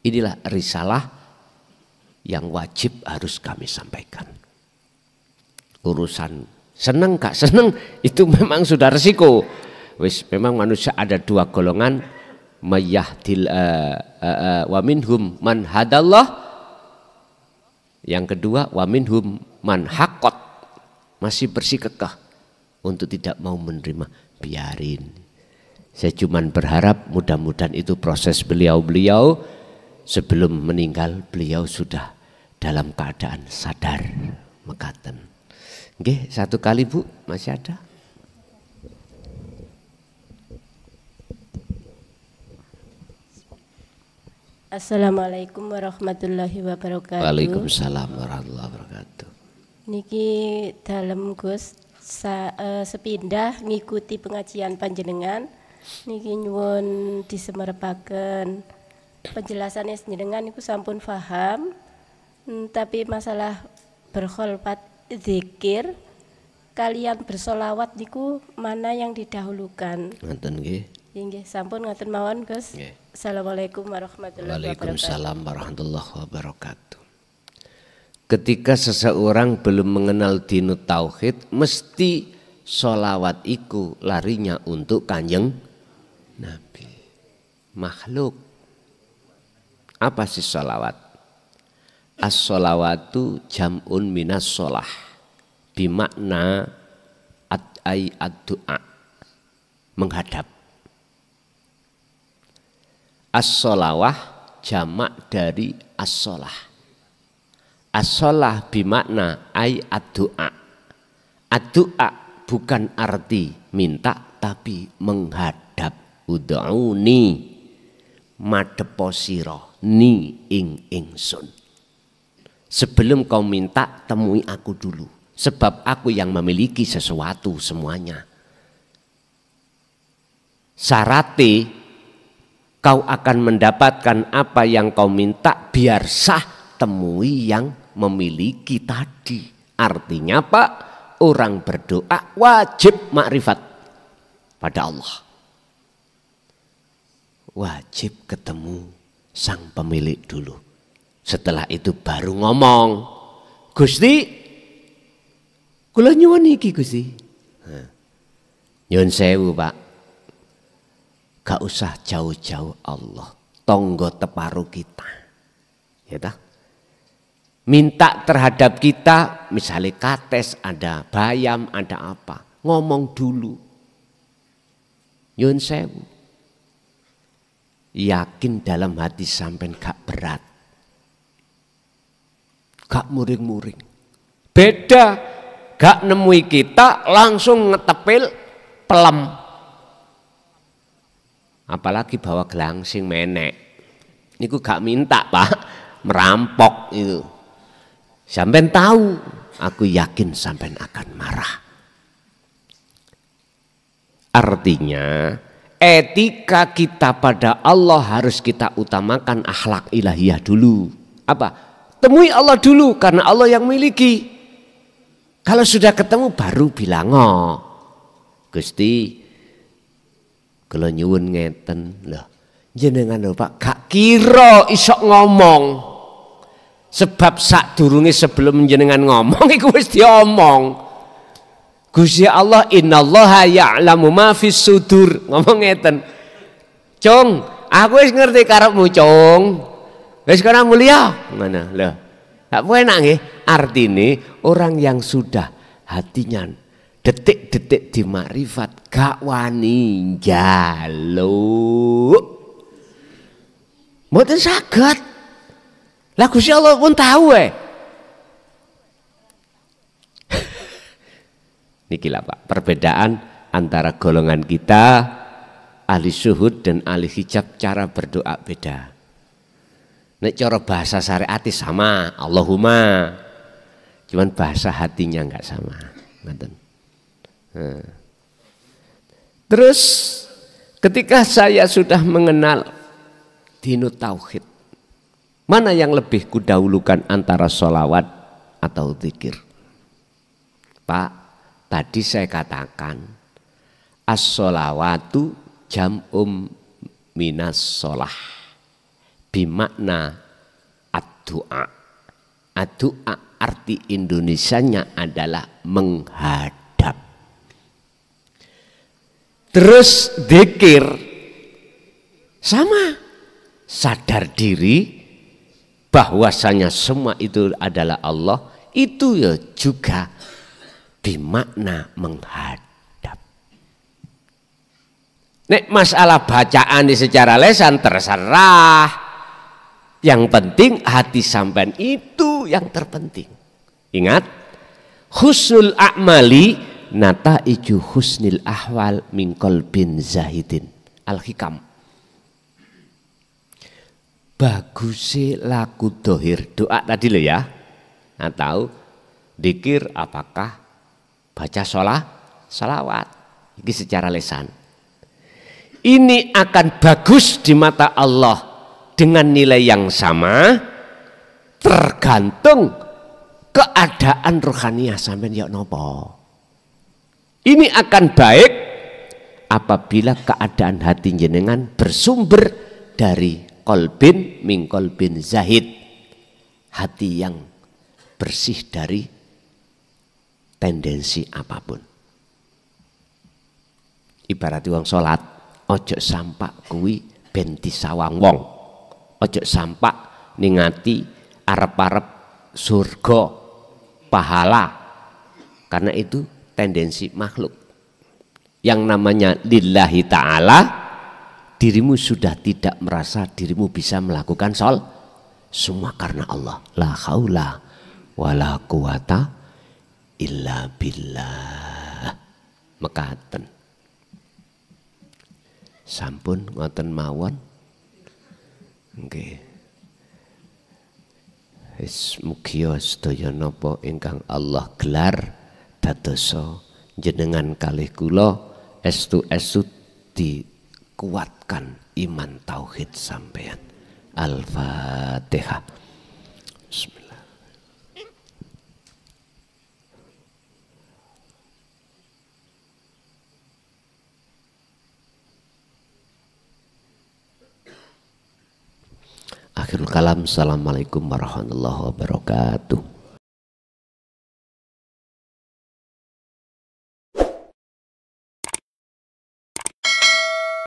[SPEAKER 2] Inilah risalah yang wajib harus kami sampaikan. Urusan seneng gak seneng itu memang sudah resiko. Wis memang manusia ada dua golongan, mayahdil wa minhum man hadallah. Yang kedua wa minhum man haqqat, masih bersikukuh untuk tidak mau menerima. Biarin. Saya cuman berharap mudah-mudahan itu proses beliau sebelum meninggal beliau sudah dalam keadaan sadar mekaten. Oke, satu kali Bu, masih ada?
[SPEAKER 7] Assalamualaikum warahmatullahi wabarakatuh.
[SPEAKER 2] Waalaikumsalam warahmatullahi wabarakatuh.
[SPEAKER 7] Niki dalem Gus sepindah ngikuti pengajian panjenengan. Niki nyuwun disemerepaken penjelasannya jenengan niku sampun paham. Tapi masalah berkholwat zikir kalian bersolawat niku mana yang didahulukan?
[SPEAKER 2] Ngoten nggih.
[SPEAKER 7] Nggih, sampun ngoten mawon Gus. Assalamualaikum warahmatullahi wabarakatuh.
[SPEAKER 2] Waalaikumsalam warahmatullahi wabarakatuh. Ketika seseorang belum mengenal dinut tauhid, mesti solawat iku larinya untuk Kanjeng Nabi. Makhluk. Apa sih solawat? As-solawatu jam'un minas sholah. Bimakna ad-du'a. Menghadap. As-sholawah jamak dari as-sholah. As-sholah bimakna ay ad-du'a. Ad-du'a bukan arti minta tapi menghadap. Ud'uni madhepo sira ni ing ingsun. Sebelum kau minta, temui aku dulu. Sebab aku yang memiliki sesuatu semuanya. Syaratnya kau akan mendapatkan apa yang kau minta, biar sah temui yang memiliki tadi. Artinya Pak, orang berdoa wajib makrifat pada Allah. Wajib ketemu sang pemilik dulu. Setelah itu baru ngomong, Gusti, kula nyuwun iki Gusti. Nyuwun sewu Pak. Gak usah jauh-jauh Allah, tonggo teparu kita. Ya tak? Minta terhadap kita, misalnya kates, ada bayam, ada apa. Ngomong dulu. Nyuwun sewu. Yakin dalam hati sampean gak berat. Gak muring-muring. Beda, gak nemui kita langsung ngetepil pelem. Apalagi bawa gelang sing menek. Niku gak minta Pak, merampok itu. Sampean tahu, aku yakin sampean akan marah. Artinya, etika kita pada Allah harus kita utamakan akhlak ilahiyah dulu. Apa? Temui Allah dulu karena Allah yang miliki. Kalau sudah ketemu baru bilang, oh, Gusti, kalau nyuwun ngeten loh, jenengan lho Pak, gak kira isok ngomong. Sebab sak durunge sebelum jenengan ngomong iku wis diomong. Gusti Allah, innallaha ya'lamu ma fis sudur. Ngomong ngeten. Cung, aku wis ngerti karepmu, Cung. Wis kana mulia. Mana? Lho. Gak enak nggih. Artine orang yang sudah hatinya detik-detik di makrifat gak wani njaluk. Mboten saged. Lah Gusti Allah pun tahu Niki lah Pak, perbedaan antara golongan kita ahli syuhud dan ahli hijab, cara berdoa beda. Nek cara bahasa syariat sama, Allahumma. Cuman bahasa hatinya enggak sama. Ngoten. Terus ketika saya sudah mengenal dinut tauhid, mana yang lebih kudahulukan antara sholawat atau zikir? Pak, tadi saya katakan as-sholawatu jam'um minas sholah bimakna ad-du'a. Ad-du'a arti Indonesianya adalah menghadap. Terus zikir sama, sadar diri bahwasanya semua itu adalah Allah, itu ya juga bimakna menghadap. Nek masalah bacaan di secara lesan terserah. Yang penting hati sampean itu yang terpenting. Ingat, husnul a'mali nataiju husnil ahwal min qalbin zahidin. Al-Hikam. Bagusi laku dohir, doa tadi lo ya, atau dikir apakah baca salawat, ini secara lesan. Ini akan bagus di mata Allah dengan nilai yang sama, tergantung keadaan rohaniah sampean ya nopo. Ini akan baik apabila keadaan hati jenengan bersumber dari kolbin min kolbin zahid, hati yang bersih dari tendensi apapun. Ibarat wong salat, ojo sampak kuwi ben disawang wong, ojo sampak ningati arep-arep surga pahala, karena itu tendensi makhluk. Yang namanya lillahi ta'ala, dirimu sudah tidak merasa dirimu bisa melakukan semua karena Allah. La haula wala quwata illa billah. mekaten. Sampun ngoten mawon. Nggih. Wis mugi sedaya napa ingkang Allah gelar dadosa jenengan kalih kula estu-estu dikuatkan iman tauhid sampean. Al-Fatihah. Bismillah. Akhirul kalam. Assalamualaikum warahmatullahi wabarakatuh.